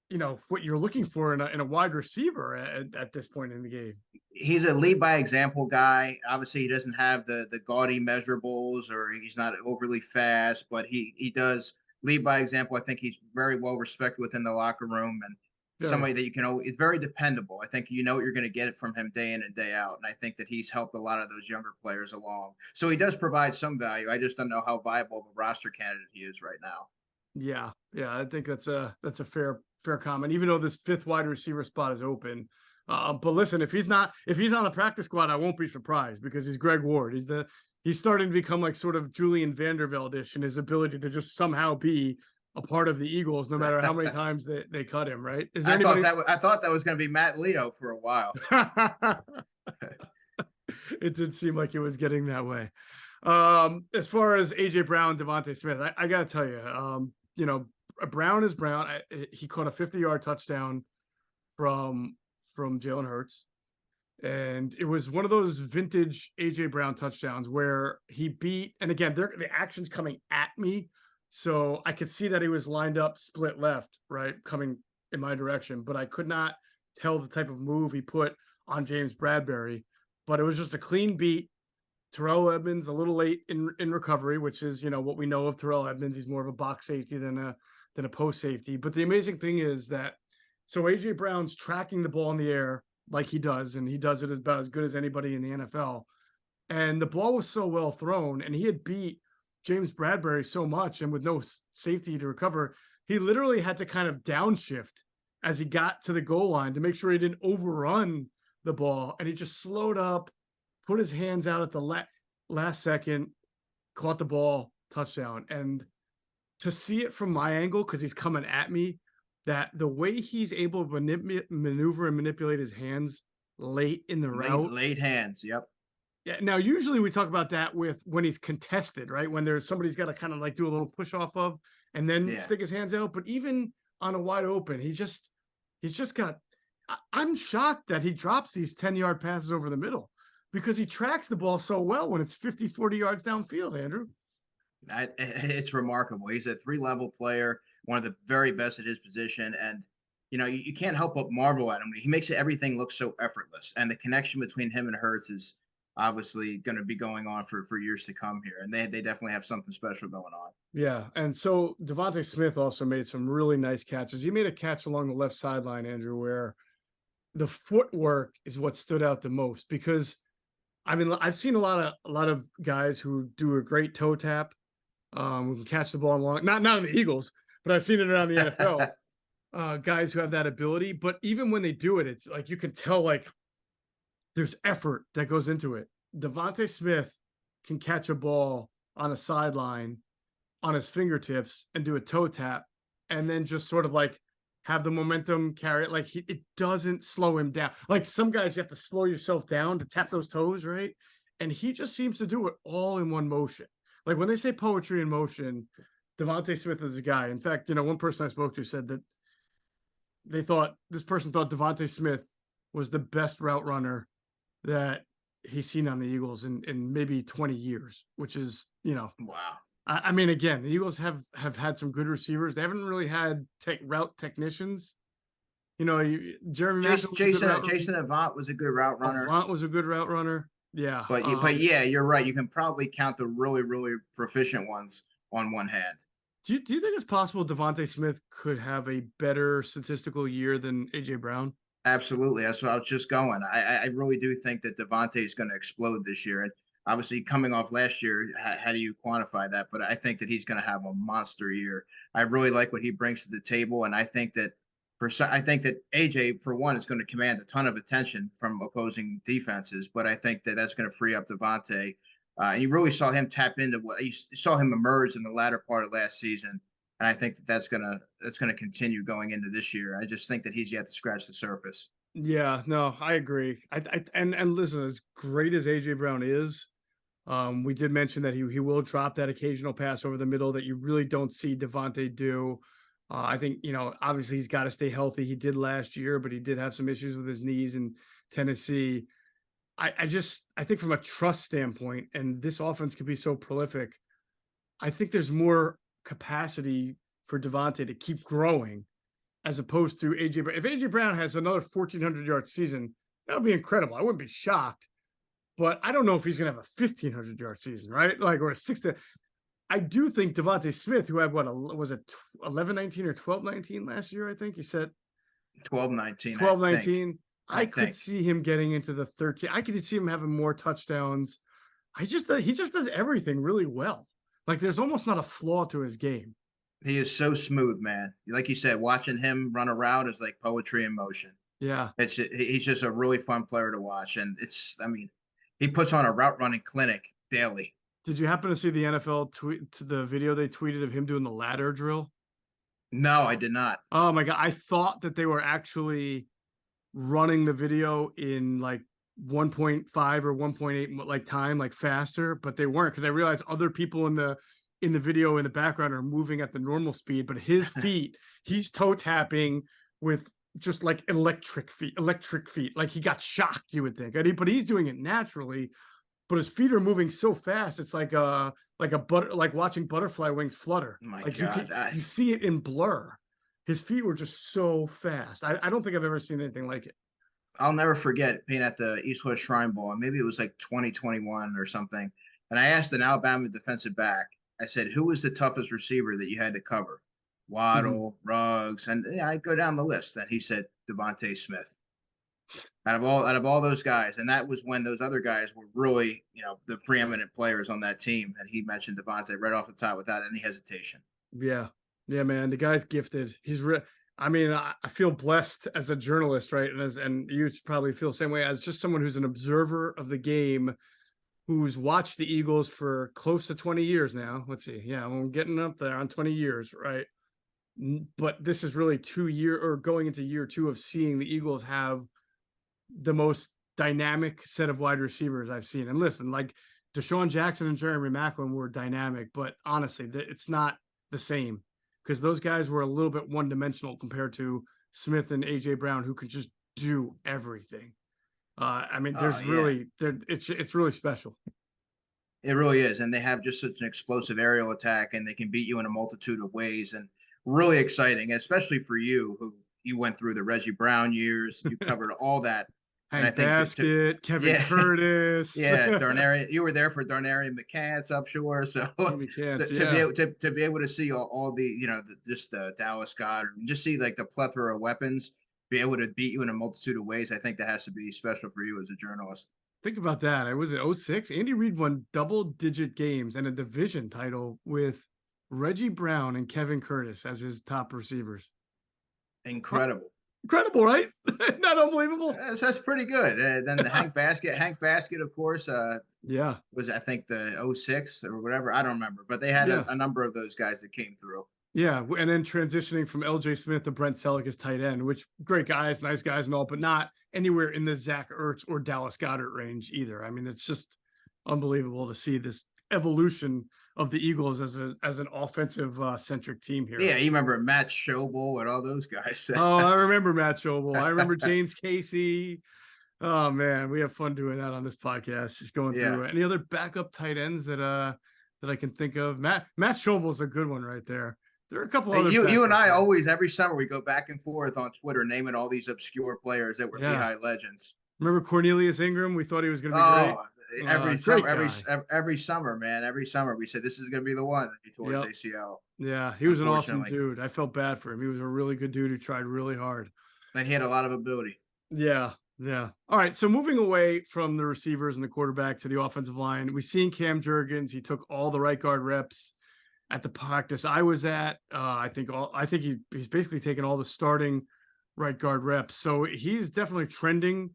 you're looking for in a wide receiver at this point in the game. He's a lead by example guy. Obviously, he doesn't have the gaudy measurables, or he's not overly fast, but he does lead by example. I think he's very well respected within the locker room, and somebody that you can always, is very dependable. I think what you're going to get it from him day in and day out. And I think that he's helped a lot of those younger players along. So he does provide some value. I just don't know how viable of a roster candidate he is right now. Yeah. I think that's a fair comment, even though this fifth wide receiver spot is open. But listen, if he's on the practice squad, I won't be surprised because he's Greg Ward. He's starting to become like sort of Julian Vandervelde-ish in his ability to just somehow be a part of the Eagles, no matter how many times they cut him, right? I thought that was going to be Matt Leo for a while. It did seem like it was getting that way. As far as AJ Brown, Devontae Smith, I got to tell you, Brown is Brown. He caught a 50-yard touchdown from Jalen Hurts. And it was one of those vintage AJ Brown touchdowns where he beat, and again, the action's coming at me. So I could see that he was lined up split left, right, coming in my direction, but I could not tell the type of move he put on James Bradbury. But it was just a clean beat. Terrell Edmonds a little late in recovery, which is what we know of Terrell Edmonds. He's more of a box safety than a post safety. But the amazing thing is that so AJ Brown's tracking the ball in the air like he does, and he does it about as good as anybody in the NFL. And the ball was so well thrown, and he had beat James Bradbury so much, and with no safety to recover, he literally had to kind of downshift as he got to the goal line to make sure he didn't overrun the ball. And he just slowed up, put his hands out at the last second, caught the ball, touchdown. And to see it from my angle, because he's coming at me, that the way he's able to maneuver and manipulate his hands late in the route. Late hands, yep. Yeah. Now, usually we talk about that when he's contested, right? When there's somebody's got to kind of like do a little push off of and then stick his hands out. But even on a wide open, he's just got. I'm shocked that he drops these 10-yard passes over the middle because he tracks the ball so well when it's 50, 40 yards downfield, Andrew. It's remarkable. He's a 3-level player, one of the very best at his position. And you can't help but marvel at him. He makes everything look so effortless. And the connection between him and Hurts is obviously going to be going on for years to come here. And they definitely have something special going on. Yeah. And so Devontae Smith also made some really nice catches. He made a catch along the left sideline, Andrew, where the footwork is what stood out the most, because I mean, I've seen a lot of guys who do a great toe tap, who can catch the ball long, not in the Eagles, but I've seen it around the NFL. Guys who have that ability, but even when they do it, it's like you can tell like there's effort that goes into it. Devontae Smith can catch a ball on a sideline on his fingertips and do a toe tap, and then just sort of like have the momentum carry it. Like it doesn't slow him down. Like some guys, you have to slow yourself down to tap those toes, right? And he just seems to do it all in one motion. Like when they say poetry in motion, Devontae Smith is a guy. In fact, one person I spoke to said that this person thought Devontae Smith was the best route runner that he's seen on the Eagles in maybe 20 years, which is, wow. I mean, again, the Eagles have had some good receivers. They haven't really had route technicians. Jeremy Jason Avant was a good route runner. Avant was a good route runner. Yeah. But yeah, you're right. You can probably count the really, really proficient ones on one hand. Do you think it's possible Devontae Smith could have a better statistical year than AJ Brown? Absolutely. That's what I was just going. I really do think that Devontae is going to explode this year. And obviously, coming off last year, how do you quantify that? But I think that he's going to have a monster year. I really like what he brings to the table, and I think that I think that AJ, for one, is going to command a ton of attention from opposing defenses. But I think that that's going to free up Devontae. And you really saw him tap into what you saw him emerge in the latter part of last season. And I think that that's gonna continue going into this year. I just think that he's yet to scratch the surface. Yeah, no, I agree. And listen, as great as AJ Brown is, we did mention that he will drop that occasional pass over the middle that you really don't see Devontae do. I think, obviously he's got to stay healthy. He did last year, but he did have some issues with his knees in Tennessee. I think from a trust standpoint, and this offense could be so prolific, I think there's more capacity for Devontae to keep growing as opposed to AJ Brown. If AJ Brown has another 1,400-yard season, that would be incredible. I wouldn't be shocked, but I don't know if he's going to have a 1,500-yard season, right? Like, or a 6. I do think Devontae Smith, who had was it 11-19 or 12-19 last year? I think he said 12-19. 12-19. I could think. see him getting into the 13. I could see him having more touchdowns. He just does everything really well. Like, there's almost not a flaw to his game. He is so smooth, man. Like you said, watching him run a route is like poetry in motion. Yeah. He's just a really fun player to watch, and he puts on a route running clinic daily. Did you happen to see the NFL tweet to the video they tweeted of him doing the ladder drill? No, I did not. Oh my God. I thought that they were actually running the video in like 1.5 or 1.8 like time, like faster, but they weren't, because I realized other people in the video in the background are moving at the normal speed, but his feet, he's toe tapping with just like electric feet. Like he got shocked, you would think. But he's doing it naturally, but his feet are moving so fast. It's like like watching butterfly wings flutter. My like God, you see it in blur. His feet were just so fast. I don't think I've ever seen anything like it. I'll never forget being at the East West Shrine Bowl, and maybe it was like 2021 or something. And I asked an Alabama defensive back, I said, who was the toughest receiver that you had to cover? Waddle, Ruggs, and I go down the list. And he said Devontae Smith. Out of all those guys, and that was when those other guys were really, the preeminent players on that team. And he mentioned Devontae right off the top without any hesitation. Yeah. Yeah, man. The guy's gifted. I feel blessed as a journalist, right? And you probably feel the same way, as just someone who's an observer of the game, who's watched the Eagles for close to 20 years now. Let's see. Yeah, I'm getting up there on 20 years, right? But this is really going into year 2 of seeing the Eagles have the most dynamic set of wide receivers I've seen. And listen, like Deshaun Jackson and Jeremy Maclin were dynamic, but honestly, it's not the same, because those guys were a little bit one-dimensional compared to Smith and AJ Brown, who could just do everything. It's really special. It really is, and they have just such an explosive aerial attack, and they can beat you in a multitude of ways, and really exciting, especially for you, who you went through the Reggie Brown years. You covered all that. And I think Kevin Curtis. Yeah, Darnarian. You were there for Darnarian McCants, I'm sure. So to be able to see all the, just the Dallas Goedert, and just see like the plethora of weapons, be able to beat you in a multitude of ways, I think that has to be special for you as a journalist. Think about that. I was at 06. Andy Reid won double-digit games and a division title with Reggie Brown and Kevin Curtis as his top receivers. Incredible. Incredible, right? Not unbelievable. That's pretty good. Then the Hank Basket, of course. Was I think the 06 or whatever. I don't remember, but they had a number of those guys that came through. Yeah, and then transitioning from LJ Smith to Brent Selleck as tight end, which great guys, nice guys and all, but not anywhere in the Zach Ertz or Dallas Goedert range either. I mean, it's just unbelievable to see this evolution of the Eagles as an offensive centric team here. Yeah, you remember Matt Schobel and all those guys. Oh, I remember Matt Schobel. I remember James Casey. Oh man, we have fun doing that on this podcast. Just going through any other backup tight ends that I can think of. Matt Schobel is a good one right there. There are a couple other. You and I always, every summer, we go back and forth on Twitter naming all these obscure players that were Lehigh legends. Remember Cornelius Ingram? We thought he was going to be great. every summer, Great guy. every summer, man, every summer we said this is going to be the one. And he tore his Yep. ACL, Yeah, he was an awesome unfortunately, dude. I felt bad for him. He was a really good dude who tried really hard. and he had a lot of ability. Yeah, yeah. All right. So moving away from the receivers and the quarterback to the offensive line, we've seen Cam Jurgens. He took all the right guard reps at the practice I was at. I think he's basically taken all the starting right guard reps. So he's definitely trending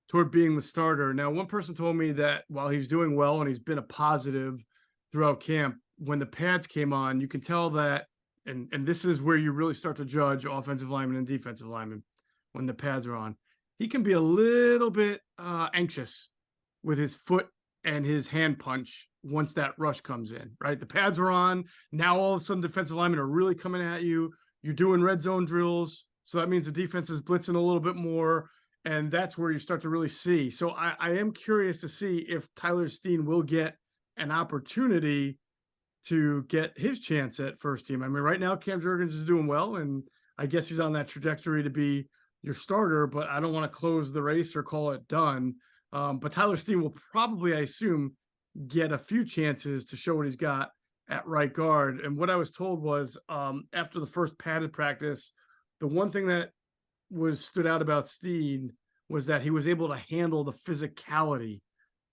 toward being the starter. Now, one person told me that while he's doing well and he's been a positive throughout camp, when the pads came on, you can tell that, and this is where you really start to judge offensive linemen and defensive linemen when the pads are on. He can be a little bit anxious with his foot and his hand punch once that rush comes in, right? The pads are on. Now all of a sudden defensive linemen are really coming at you. You're doing red zone drills. So that means the defense is blitzing a little bit more. And that's where you start to really see. So I am curious to see if Tyler Steen will get an opportunity to get his chance at first team. I mean, right now, Cam Jurgens is doing well, and I guess he's on that trajectory to be your starter, but I don't want to close the race or call it done. But Tyler Steen will probably, I assume, get a few chances to show what he's got at right guard. And what I was told was after the first padded practice, the one thing that stood out about Steen was that he was able to handle the physicality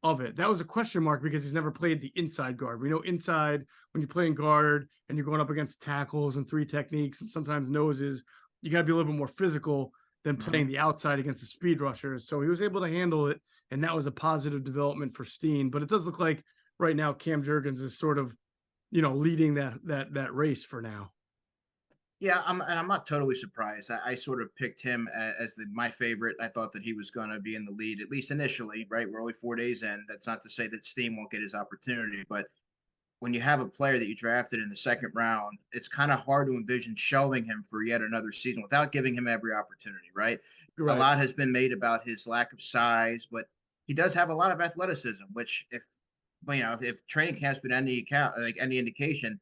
of it. That was a question mark because he's never played the inside guard. We know inside, when you're playing guard and you're going up against tackles and three techniques and sometimes noses, you got to be a little bit more physical than playing the outside against the speed rushers. So he was able to handle it, and that was a positive development for Steen. But it does look like right now Cam Jurgens is sort of, leading that race for now. Yeah, I'm not totally surprised. I sort of picked him as my favorite. I thought that he was going to be in the lead, at least initially, right? We're only 4 days in. That's not to say that Steen won't get his opportunity, but when you have a player that you drafted in the second round, it's kind of hard to envision shelving him for yet another season without giving him every opportunity, right? A Right. lot has been made about his lack of size, but he does have a lot of athleticism, which if training camp's been any indication,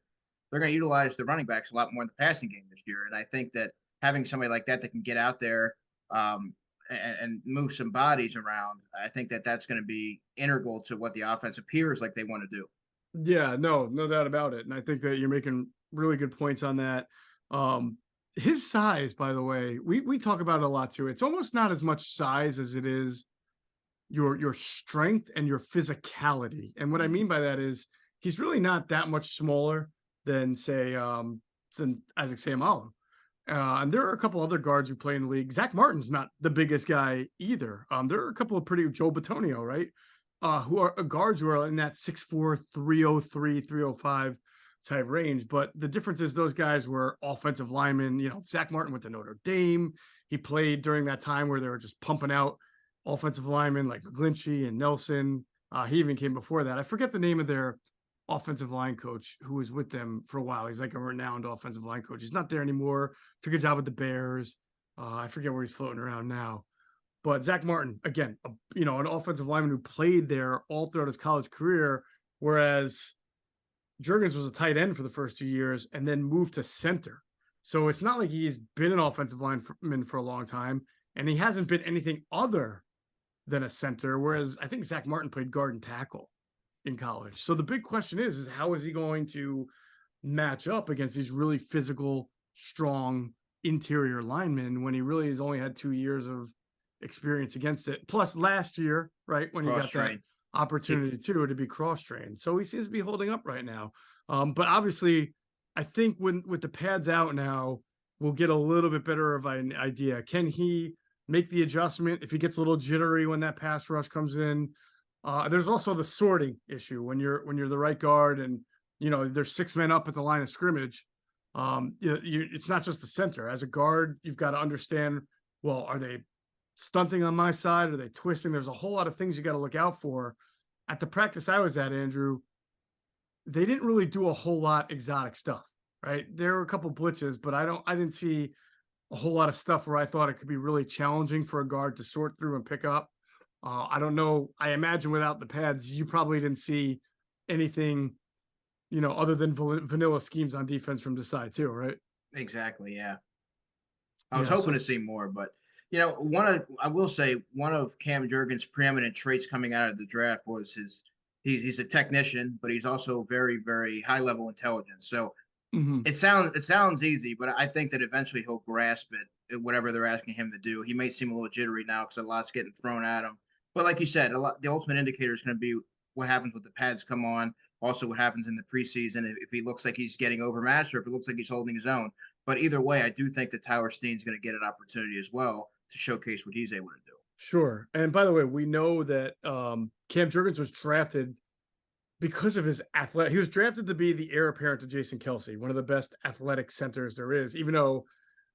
they're going to utilize the running backs a lot more in the passing game this year. And I think that having somebody like that can get out there and move some bodies around, I think that that's going to be integral to what the offense appears like they want to do. Yeah, no doubt about it. And I think that you're making really good points on that. His size, by the way, we talk about it a lot too. It's almost not as much size as it is your strength and your physicality. And what I mean by that is he's really not that much smaller than say than Isaac Seumalo. And there are a couple other guards who play in the league. Zach Martin's not the biggest guy either. There are a couple of pretty Joe Batonio, right? Who are guards who are in that 6'4", 303, 305 type range. But the difference is those guys were offensive linemen. Zach Martin went to Notre Dame. He played during that time where they were just pumping out offensive linemen like McGlinchey and Nelson. He even came before that. I forget the name of their offensive line coach who was with them for a while. He's like a renowned offensive line coach. He's not there anymore. Took a job with the Bears. I forget where he's floating around now. But Zach Martin, again, an offensive lineman who played there all throughout his college career, whereas Jurgens was a tight end for the first 2 years and then moved to center. So it's not like he's been an offensive lineman for a long time, and he hasn't been anything other than a center, whereas I think Zach Martin played guard and tackle in college. So the big question is how is he going to match up against these really physical, strong interior linemen when he really has only had 2 years of experience against it. Plus last year, right, when you got that opportunity too to be cross-trained. So he seems to be holding up right now. But obviously, I think with the pads out now, we'll get a little bit better of an idea. Can he make the adjustment if he gets a little jittery when that pass rush comes in? There's also the sorting issue when you're the right guard and there's 6 men up at the line of scrimmage. It's not just the center. As a guard, you've got to understand, well, are they stunting on my side? Are they twisting? There's a whole lot of things you got to look out for. At the practice I was at, Andrew, they didn't really do a whole lot exotic stuff, right? There were a couple blitzes, but I didn't see a whole lot of stuff where I thought it could be really challenging for a guard to sort through and pick up. I don't know. I imagine without the pads, you probably didn't see anything, other than vanilla schemes on defense from the side too, right? Exactly. Yeah. I was hoping to see more, but I will say one of Cam Jurgens' preeminent traits coming out of the draft was he's a technician, but he's also very, very high level intelligence. So Mhm. it sounds easy, but I think that eventually he'll grasp whatever they're asking him to do. He may seem a little jittery now because a lot's getting thrown at him. But like you said, the ultimate indicator is going to be what happens with the pads come on. Also, what happens in the preseason if he looks like he's getting overmatched or if it looks like he's holding his own. But either way, I do think that Tyler Steen's going to get an opportunity as well to showcase what he's able to do. Sure. And by the way, we know that Cam Jurgens was drafted because of his athletic. He was drafted to be the heir apparent to Jason Kelsey, one of the best athletic centers there is, even though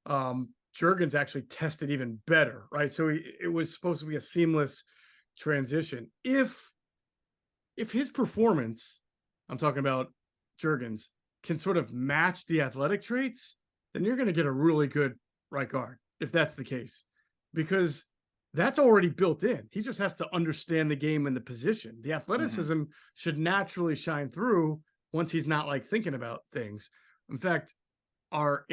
Jurgens actually tested even better, right? So it was supposed to be a seamless transition. If his performance, I'm talking about Jurgens, can sort of match the athletic traits, then you're going to get a really good right guard if that's the case, because that's already built in. He just has to understand the game and the position. The Hmm. athleticism should naturally shine through once he's not like thinking about things. In fact, our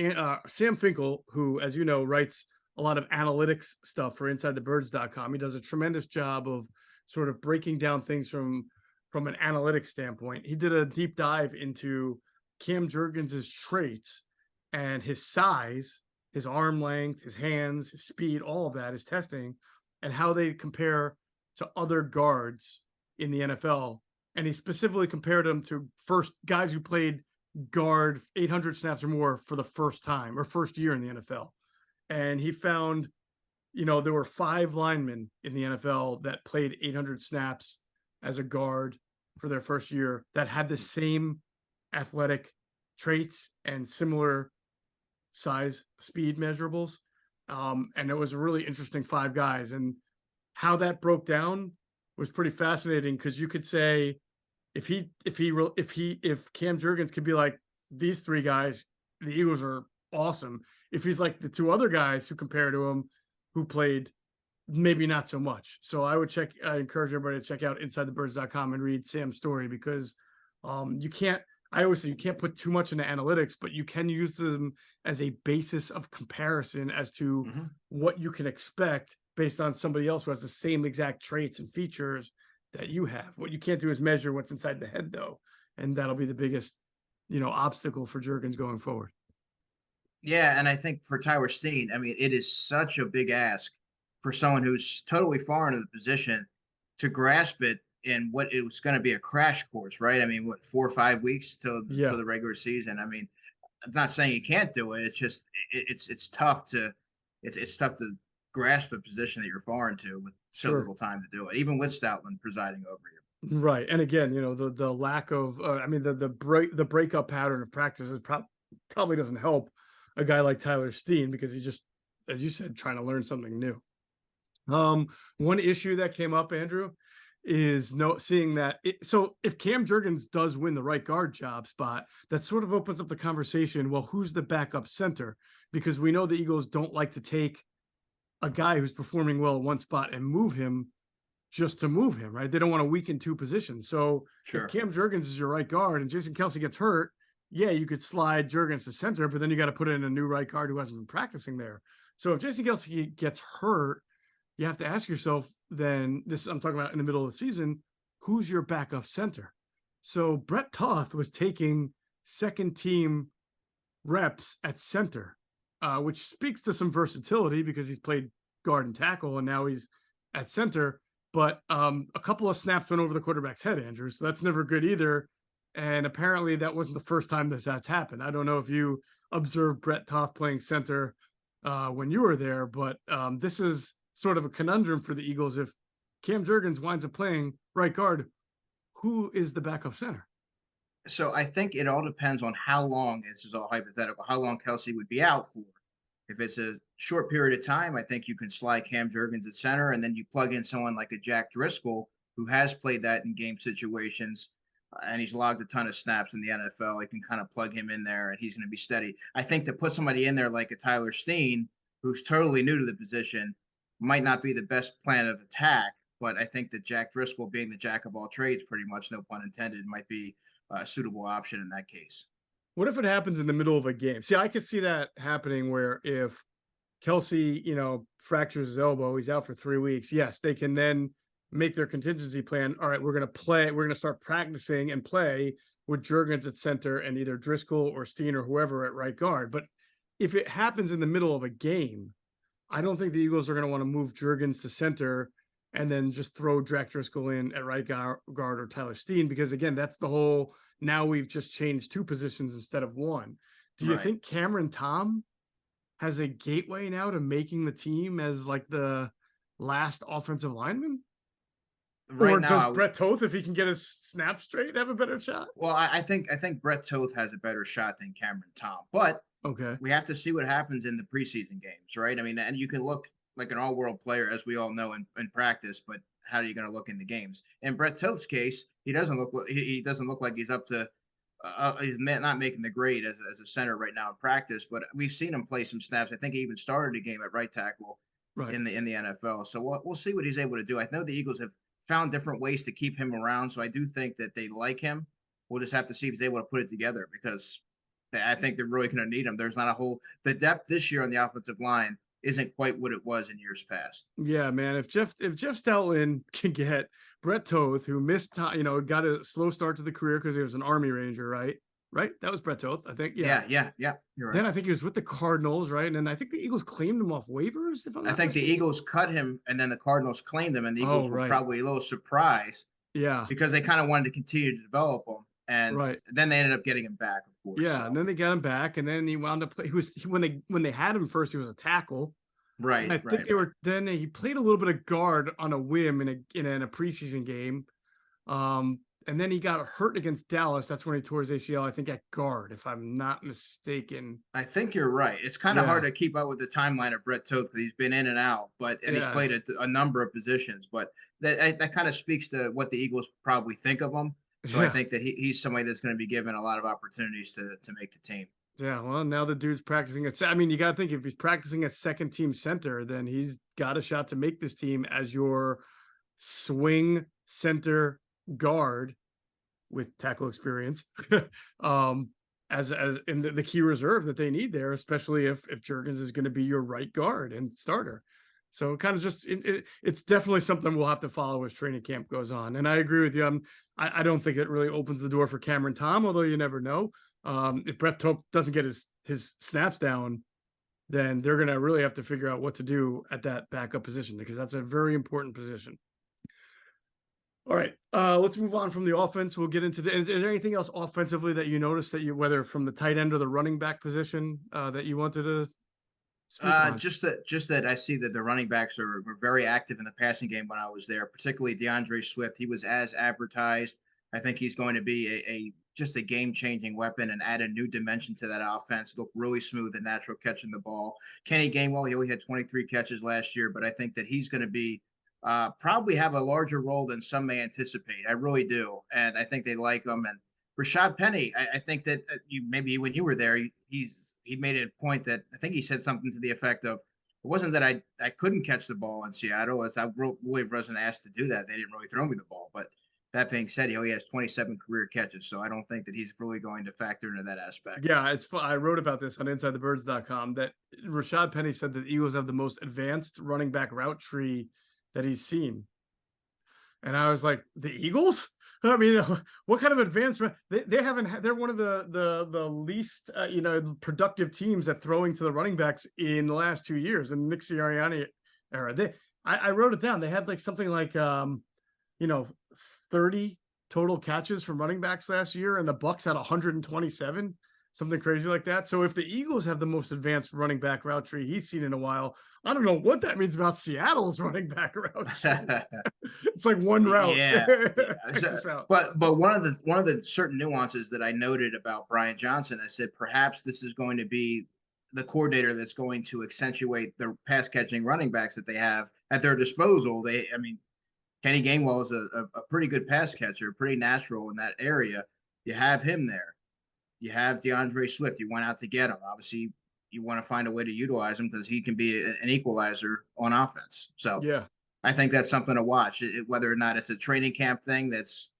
Sam Finkel, who, as you know, writes a lot of analytics stuff for InsideTheBirds.com, he does a tremendous job of sort of breaking down things from an analytics standpoint. He did a deep dive into Cam Jurgens' traits and his size, his arm length, his hands, his speed, all of that, his testing, and how they compare to other guards in the NFL. And he specifically compared them to first guys who played guard 800 snaps or more for the first time or first year in the NFL. And he found, there were 5 linemen in the NFL that played 800 snaps as a guard for their first year that had the same athletic traits and similar size speed measurables. And it was a really interesting 5 guys. And how that broke down was pretty fascinating because you could say if Cam Jurgens could be like these 3 guys, the Eagles are awesome. If he's like the 2 other guys who compare to him, who played maybe not so much. So I encourage everybody to check out InsideTheBirds.com and read Sam's story because you can't. I always say you can't put too much into analytics, but you can use them as a basis of comparison as to Hmm. what you can expect based on somebody else who has the same exact traits and features that you have. What you can't do is measure what's inside the head, though, and that'll be the biggest, obstacle for Jurgens going forward. Yeah, and I think for Tyler Steen, I mean, it is such a big ask for someone who's totally foreign to the position to grasp it in what it was going to be a crash course, right? I mean, what 4 or 5 weeks till Yeah, the regular season. I mean, I'm not saying you can't do it. It's just it's tough to it's tough to grasp a position that you're foreign to with so sure. little time to do it, even with Stoutland presiding over you. Right. And again, the lack of I mean the breakup pattern of practices probably doesn't help a guy like Tyler Steen because he's just, as you said, trying to learn something new. One issue that came up, Andrew, is no seeing that so if Cam Jurgens does win the right guard job spot, that sort of opens up the conversation. Well, who's the backup center? Because we know the Eagles don't like to take a guy who's performing well at one spot and move him just to move him, right? They don't want to weaken 2 positions. So if Sure. Cam Jurgens is your right guard and Jason Kelsey gets hurt, yeah, you could slide Jurgens to center, but then you got to put in a new right guard who hasn't been practicing there. So if Jason Kelsey gets hurt, you have to ask yourself, then this I'm talking about in the middle of the season, who's your backup center? So Brett Toth was taking second team reps at center, which speaks to some versatility because he's played guard and tackle and now he's at center. But a couple of snaps went over the quarterback's head, Andrew. So that's never good either. And apparently that wasn't the first time that that's happened. I don't know if you observed Brett Toth playing center when you were there, but this is sort of a conundrum for the Eagles. If Cam Jurgens winds up playing right guard, who is the backup center? So I think it all depends on how long, this is all hypothetical, how long Kelsey would be out for. If it's a short period of time, I think you can slide Cam Jurgens at center, and then you plug in someone like a Jack Driscoll who has played that in game situations, and he's logged a ton of snaps in the NFL. You can kind of plug him in there, and he's going to be steady. I think to put somebody in there like a Tyler Steen, who's totally new to the position, might not be the best plan of attack. But I think that Jack Driscoll, being the jack of all trades, pretty much, no pun intended, might be a suitable option in that case. What if it happens in the middle of a game? See, I could see that happening where if Kelsey, fractures his elbow, he's out for 3 weeks. Yes, they can then make their contingency plan. All right, we're going to play. We're going to start practicing and play with Jurgens at center and either Driscoll or Steen or whoever at right guard. But if it happens in the middle of a game, I don't think the Eagles are going to want to move Jurgens to center and then just throw Jack Driscoll in at right guard or Tyler Steen, because again, that's the whole, now we've just changed two positions instead of one. Do you Right. think Cameron Tom has a gateway now to making the team as like the last offensive lineman? Right Or does now, Brett Toth, if he can get his snap straight, have a better shot? well, I think Brett Toth has a better shot than Cameron Tom, but Okay. we have to see what happens in the preseason games, right? I mean, and you can look like an all-world player, as we all know in practice, but how are you going to look in the games? In Brett Toth's case, he doesn't look he doesn't look like he's up to. He's not making the grade as a center right now in practice, but we've seen him play some snaps. I think he even started a game at right tackle Right. in the NFL. So we'll see what he's able to do. I know the Eagles have found different ways to keep him around, so I do think that they like him. We'll just have to see if he's able to put it together, because I think they're really going to need him. There's not a whole the depth this year on the offensive line isn't quite what it was in years past. Yeah, man. If Jeff Stoutland can get Brett Toth, who missed time, got a slow start to the career because he was an Army Ranger, right? Right? That was Brett Toth, I think. Yeah. Yeah. You're right. Then I think he was with the Cardinals, right? And then I think the Eagles claimed him off waivers, if I'm I not think the mistaken. Eagles cut him, and then the Cardinals claimed him, and the Oh, Eagles were right. probably a little surprised Yeah. because they kind of wanted to continue to develop him, and Right. then they ended up getting him back, of course. Yeah. And So then they got him back, and then he wound up when they had him first, he was a tackle. And I think he played a little bit of guard on a whim in a preseason game. And then he got hurt against Dallas. That's when he tore his ACL, I think, at guard, if I'm not mistaken. I think you're right. It's kind of hard to keep up with the timeline of Brett Toth because he's been in and out, and he's played a number of positions. But that kind of speaks to what the Eagles probably think of him. So I Yeah. think that he's somebody that's going to be given a lot of opportunities to make the team. Yeah. Well, now the dude's practicing at, I mean, you got to think, if he's practicing at second team center, then he's got a shot to make this team as your swing center guard with tackle experience. As in the key reserve that they need there, especially if Jurgens is going to be your right guard and starter. So kind of just it's definitely something we'll have to follow as training camp goes on. And I agree with you. I don't think it really opens the door for Cameron Tom, although you never know. If Brett Toth doesn't get his snaps down, then they're going to really have to figure out what to do at that backup position, because that's a very important position. All right, let's move on from the offense. We'll get into is there anything else offensively that you noticed that whether from the tight end or the running back position, that you wanted to speak on? Just that I see that the running backs were very active in the passing game when I was there, particularly DeAndre Swift. He was as advertised. I think he's going to be just a game-changing weapon and add a new dimension to that offense. Look really smooth and natural catching the ball. Kenny Gainwell, he only had 23 catches last year, but I think that he's going to be probably have a larger role than some may anticipate. I really do, and I think they like him. And Rashad Penny, I think that maybe when you were there, he made a point that I think he said something to the effect of, it wasn't that I couldn't catch the ball in Seattle, as I really wasn't asked to do that. They didn't really throw me the ball. But that being said, he only has 27 career catches, so I don't think that he's really going to factor into that aspect. Yeah, it's fun. I wrote about this on InsideTheBirds.com that Rashad Penny said that the Eagles have the most advanced running back route tree that he's seen. And I was like, the Eagles? I mean, what kind of advancement? They haven't. They're one of the least productive teams at throwing to the running backs in the last 2 years in Nick Sirianni era. I wrote it down. They had like something like 30 total catches from running backs last year, and the Bucks had 127, something crazy like that. So if the Eagles have the most advanced running back route tree he's seen in a while, I don't know what that means about Seattle's running back route tree. It's like one route. Yeah. Texas route. But one of the certain nuances that I noted about Brian Johnson, I said perhaps this is going to be the coordinator that's going to accentuate the pass catching running backs that they have at their disposal. Kenny Gainwell is a pretty good pass catcher, pretty natural in that area. You have him there. You have DeAndre Swift. You went out to get him. Obviously, you want to find a way to utilize him because he can be an equalizer on offense. So yeah, I think that's something to watch. Whether or not it's a training camp thing that's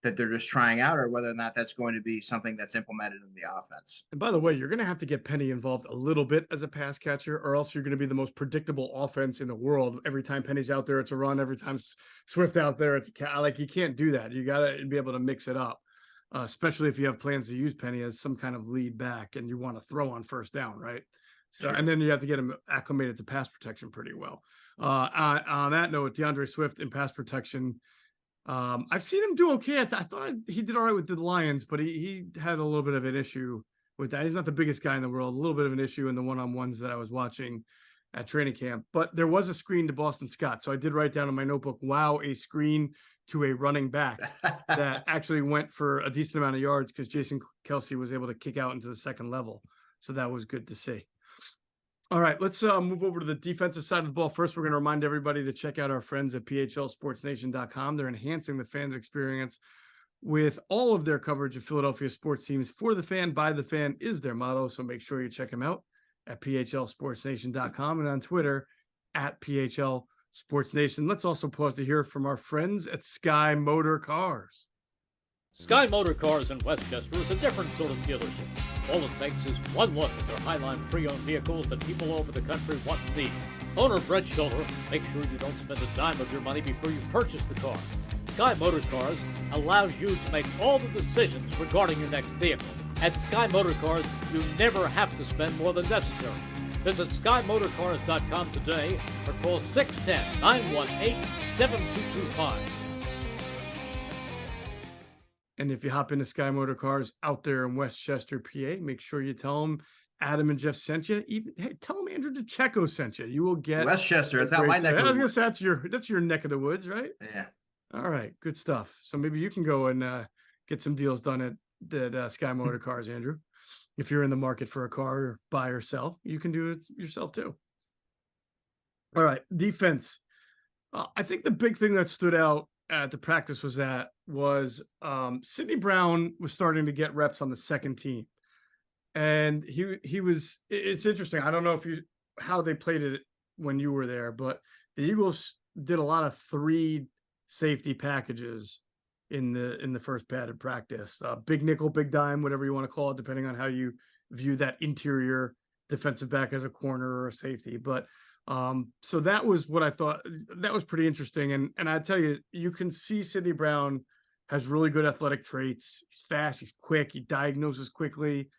that they're just trying out, or whether or not that's going to be something that's implemented in the offense. And by the way, you're going to have to get Penny involved a little bit as a pass catcher, or else you're going to be the most predictable offense in the world. Every time Penny's out there, it's a run. Every time Swift out there, it's like you can't do that. You got to be able to mix it up, especially if you have plans to use Penny as some kind of lead back and you want to throw on first down, right? So, Sure. and then you have to get him acclimated to pass protection pretty well. On that note, DeAndre Swift in pass protection. I've seen him do okay. I thought he did all right with the Lions, but he had a little bit of an issue with that. He's not the biggest guy in the world. A little bit of an issue in the one-on-ones that I was watching at training camp. But there was a screen to Boston Scott, so I did write down in my notebook, "Wow, a screen to a running back that actually went for a decent amount of yards because Jason Kelsey was able to kick out into the second level. So that was good to see." All right, let's move over to the defensive side of the ball. First, we're going to remind everybody to check out our friends at phlsportsnation.com. They're enhancing the fans' experience with all of their coverage of Philadelphia sports teams. For the fan, by the fan is their motto, so make sure you check them out at phlsportsnation.com and on Twitter at phlsportsnation. Let's also pause to hear from our friends at Sky Motor Cars. Sky Motor Cars in Westchester is a different sort of dealership. All it takes is one look at their Highline pre-owned vehicles that people all over the country want and need. Owner Brett Schulter makes sure you don't spend a dime of your money before you purchase the car. Sky Motor Cars allows you to make all the decisions regarding your next vehicle. At Sky Motor Cars, you never have to spend more than necessary. Visit SkyMotorCars.com today or call 610-918-7225. And if you hop into Sky Motor Cars out there in Westchester, PA, make sure you tell them Adam and Jeff sent you. Even tell them Andrew DiCecco sent you. You will get Westchester. That's not my neck of the woods. That's your neck of the woods, right? Yeah. All right, good stuff. So maybe you can go and get some deals done at Sky Motor Cars, Andrew. If you're in the market for a car, or buy or sell, you can do it yourself too. All right, defense. I think the big thing that stood out at the practice was Sidney Brown was starting to get reps on the second team, and he was. It's interesting. I don't know how they played it when you were there, but the Eagles did a lot of 3 safety packages in the first padded practice. Big nickel, big dime, whatever you want to call it, depending on how you view that interior defensive back as a corner or a safety. But so that was what I thought. That was pretty interesting. And I tell you, you can see Sidney Brown has really good athletic traits. He's fast, he's quick, he diagnoses quickly.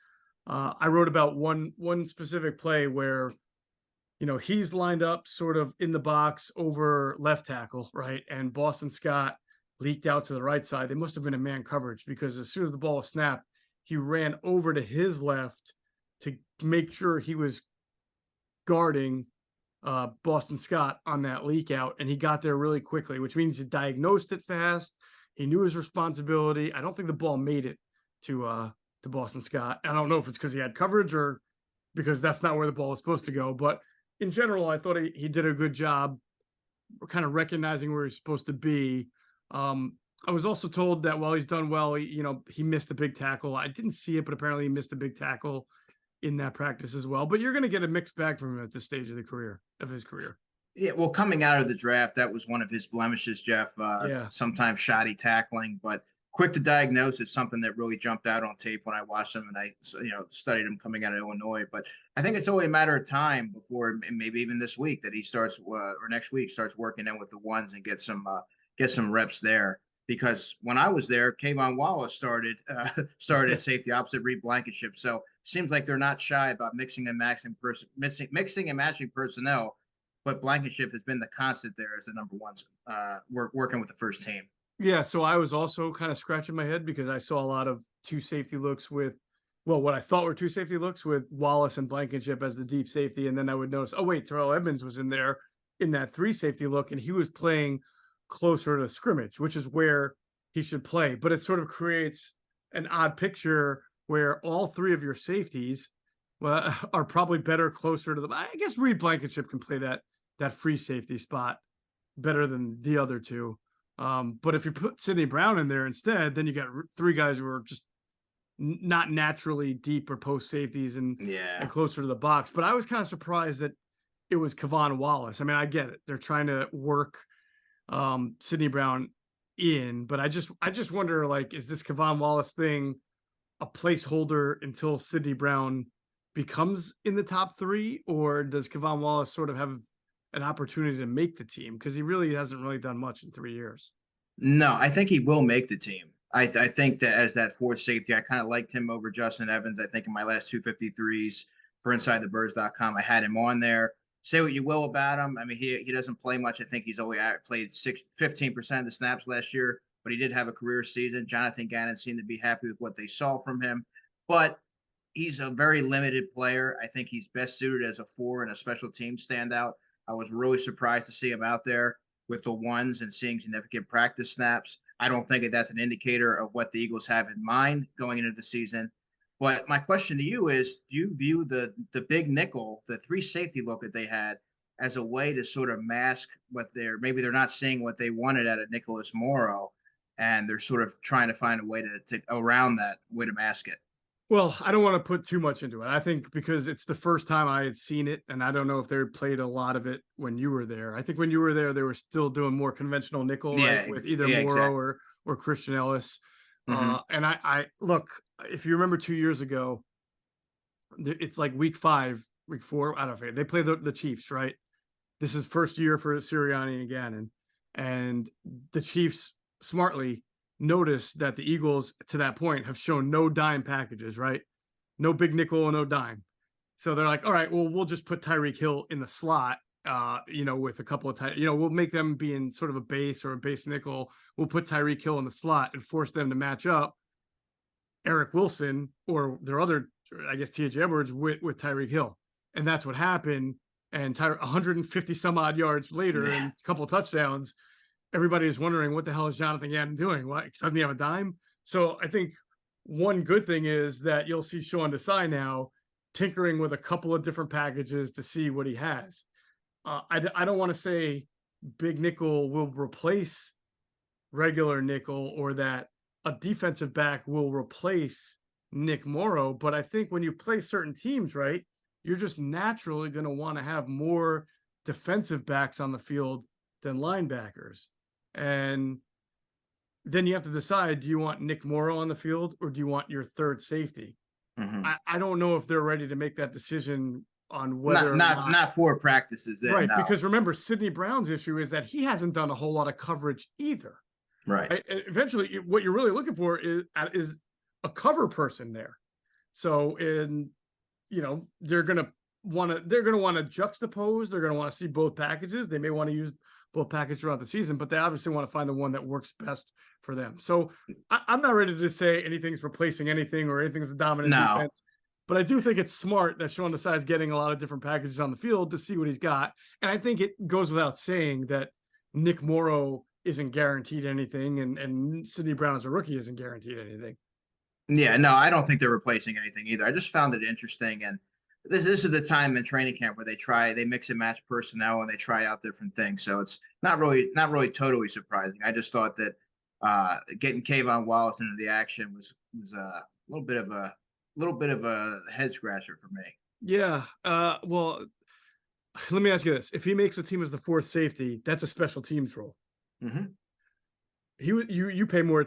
I wrote about one specific play where, he's lined up sort of in the box over left tackle, right? And Boston Scott leaked out to the right side. They must have been in man coverage because as soon as the ball was snapped, he ran over to his left to make sure he was guarding Boston Scott on that leak out, and he got there really quickly, which means he diagnosed it fast. He knew his responsibility. I don't think the ball made it to Boston Scott. I don't know if it's because he had coverage or because that's not where the ball was supposed to go. But in general, I thought he did a good job kind of recognizing where he's supposed to be. I was also told that while he's done well, he missed a big tackle. I didn't see it, but apparently he missed a big tackle in that practice as well. But you're going to get a mixed bag from him at this stage of his career. Yeah, well, coming out of the draft, that was one of his blemishes, Jeff. Sometimes shoddy tackling, but quick to diagnose is something that really jumped out on tape when I watched him and I, studied him coming out of Illinois. But I think it's only a matter of time before, maybe even this week, that he starts or next week starts working in with the ones and get some reps there. Because when I was there, Kayvon Wallace started at safety opposite Reed Blankenship. So seems like they're not shy about mixing and matching personnel. But Blankenship has been the constant there as the number one, working with the first team. Yeah, so I was also kind of scratching my head because I saw a lot of what I thought were 2 safety looks with Wallace and Blankenship as the deep safety. And then I would notice, oh, wait, Terrell Edmonds was in there in that 3 safety look, and he was playing closer to scrimmage, which is where he should play. But it sort of creates an odd picture where all 3 of your safeties are probably better closer to I guess Reed Blankenship can play that free safety spot better than the other 2. But if you put Sidney Brown in there instead, then you got 3 guys who are just not naturally deep or post safeties and closer to the box. But I was kind of surprised that it was Kayvon Wallace. I mean, I get it. They're trying to work Sidney Brown in, but I just wonder, like, is this Kevon Wallace thing a placeholder until Sidney Brown becomes in the top 3, or does Kevon Wallace sort of have an opportunity to make the team? Because he really hasn't really done much in 3 years. No, I think he will make the team. I think that as that fourth safety, I kind of liked him over Justin Evans. I think in my last 253s for InsideTheBirds.com, I had him on there. Say what you will about him. I mean, he doesn't play much. I think he's only played 15% of the snaps last year, but he did have a career season. Jonathan Gannon seemed to be happy with what they saw from him, but he's a very limited player. I think he's best suited as a 4 and a special team standout. I was really surprised to see him out there with the ones and seeing significant practice snaps. I don't think that that's an indicator of what the Eagles have in mind going into the season. But my question to you is, do you view the big nickel, the 3 safety look that they had, as a way to sort of mask what maybe they're not seeing what they wanted out of Nicholas Morrow, and they're sort of trying to find a way to around that way to mask it? Well, I don't want to put too much into it. I think because it's the first time I had seen it, and I don't know if they played a lot of it when you were there. I think when you were there, they were still doing more conventional nickel, right, with either Morrow exactly. or Christian Ellis. Mm-hmm. And I look, if you remember 2 years ago, it's like week 5, week 4. I don't know. They play the Chiefs, right? This is first year for Sirianni and Gannon, and the Chiefs smartly notice that the Eagles to that point have shown no dime packages, right? No big nickel and no dime. So they're like, all right, well, we'll just put Tyreek Hill in the slot, with a couple of we'll make them be in sort of a base or a base nickel. We'll put Tyreek Hill in the slot and force them to match up Eric Wilson or their other, I guess, T.J. Edwards with Tyreek Hill. And that's what happened. And 150 some odd yards later and a couple of touchdowns, everybody is wondering, what the hell is Jonathan Gannon doing? What, doesn't he have a dime? So I think one good thing is that you'll see Sean Desai now tinkering with a couple of different packages to see what he has. I don't want to say big nickel will replace regular nickel or that a defensive back will replace Nick Morrow, but I think when you play certain teams, right, you're just naturally going to want to have more defensive backs on the field than linebackers. And then you have to decide, do you want Nick Morrow on the field or do you want your third safety? Mm-hmm. I don't know if they're ready to make that decision on whether not 4 practices. Right, because remember, Sidney Brown's issue is that he hasn't done a whole lot of coverage either. Right. Eventually, what you're really looking for is a cover person there. So, they're going to want to juxtapose. They're going to want to see both packages. They may want to use both packages throughout the season, but they obviously want to find the one that works best for them. So I'm not ready to say anything's replacing anything or anything's a dominant defense, but I do think it's smart that Sean Desai is getting a lot of different packages on the field to see what he's got. And I think it goes without saying that Nick Morrow isn't guaranteed anything, and Sidney Brown as a rookie isn't guaranteed anything. Yeah, no, I don't think they're replacing anything either. I just found it interesting, and this is the time in training camp where they mix and match personnel and they try out different things. So it's not really totally surprising. I just thought that getting Kevon Wallace into the action was a little bit of a head scratcher for me. Yeah. Well, let me ask you this: if he makes the team as the 4th safety, that's a special teams role. Mm-hmm. You pay more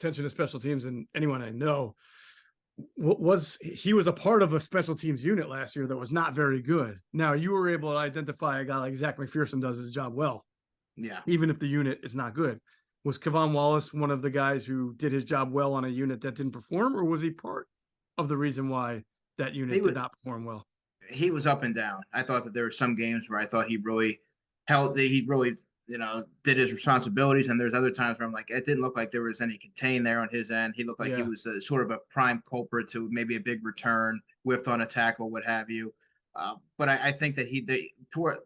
attention to special teams than anyone I know. He was a part of a special teams unit last year that was not very good. Now you were able to identify a guy like Zach McPherson does his job well. Yeah. Even if the unit is not good. Was Kevon Wallace one of the guys who did his job well on a unit that didn't perform, or was he part of the reason why that unit did not perform well? He was up and down. I thought that there were some games where I thought he really did his responsibilities, and there's other times where I'm like, it didn't look like there was any contain there on his end. He looked like he was sort of a prime culprit to maybe a big return, whiffed on a tackle, what have you. But I think that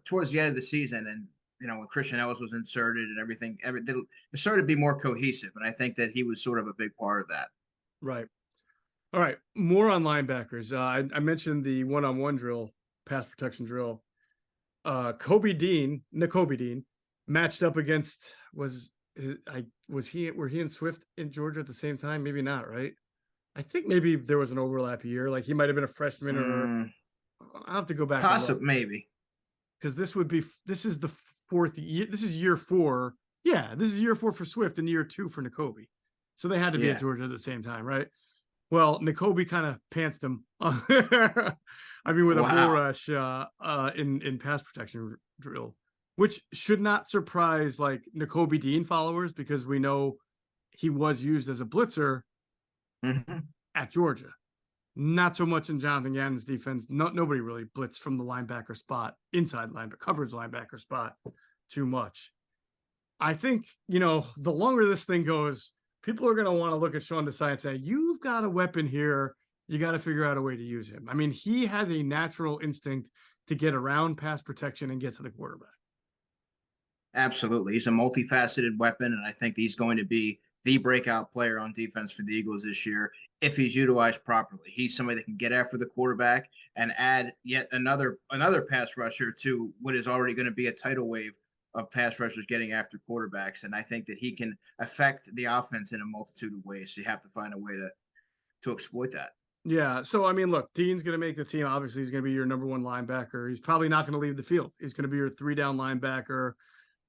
towards the end of the season, and when Christian Ellis was inserted and everything, it started to be more cohesive, and I think that he was sort of a big part of that. Right. All right, more on linebackers. I mentioned the one-on-one drill, pass protection drill. Nakobe Dean matched up against were he and Swift in Georgia at the same time? Maybe not, right? I think maybe there was an overlap year. Like he might have been a freshman, or I'll have to go back. Maybe, because this is the 4th year. This is year 4 Yeah, this is year 4 for Swift and year 2 for Nakobe. So they had to be at Yeah. Georgia at the same time, right? Well, Nakobe kind of pantsed him. I mean, with a bull Wow. rush in pass protection drill, which should not surprise like Nakobe Dean followers because we know he was used as a blitzer Mhm. at Georgia. Not so much in Jonathan Gannon's defense. Nobody really blitzed from the linebacker spot, inside linebacker, coverage linebacker spot too much. I think, the longer this thing goes, people are going to want to look at Sean Desai and say, you've got a weapon here. You got to figure out a way to use him. I mean, he has a natural instinct to get around pass protection and get to the quarterback. Absolutely. He's a multifaceted weapon, and I think he's going to be the breakout player on defense for the Eagles this year if he's utilized properly. He's somebody that can get after the quarterback and add yet another pass rusher to what is already going to be a tidal wave of pass rushers getting after quarterbacks. And I think that he can affect the offense in a multitude of ways. So you have to find a way to exploit that. Yeah. So, I mean, look, Dean's going to make the team. Obviously, he's going to be your number 1 linebacker. He's probably not going to leave the field. He's going to be your 3-down linebacker.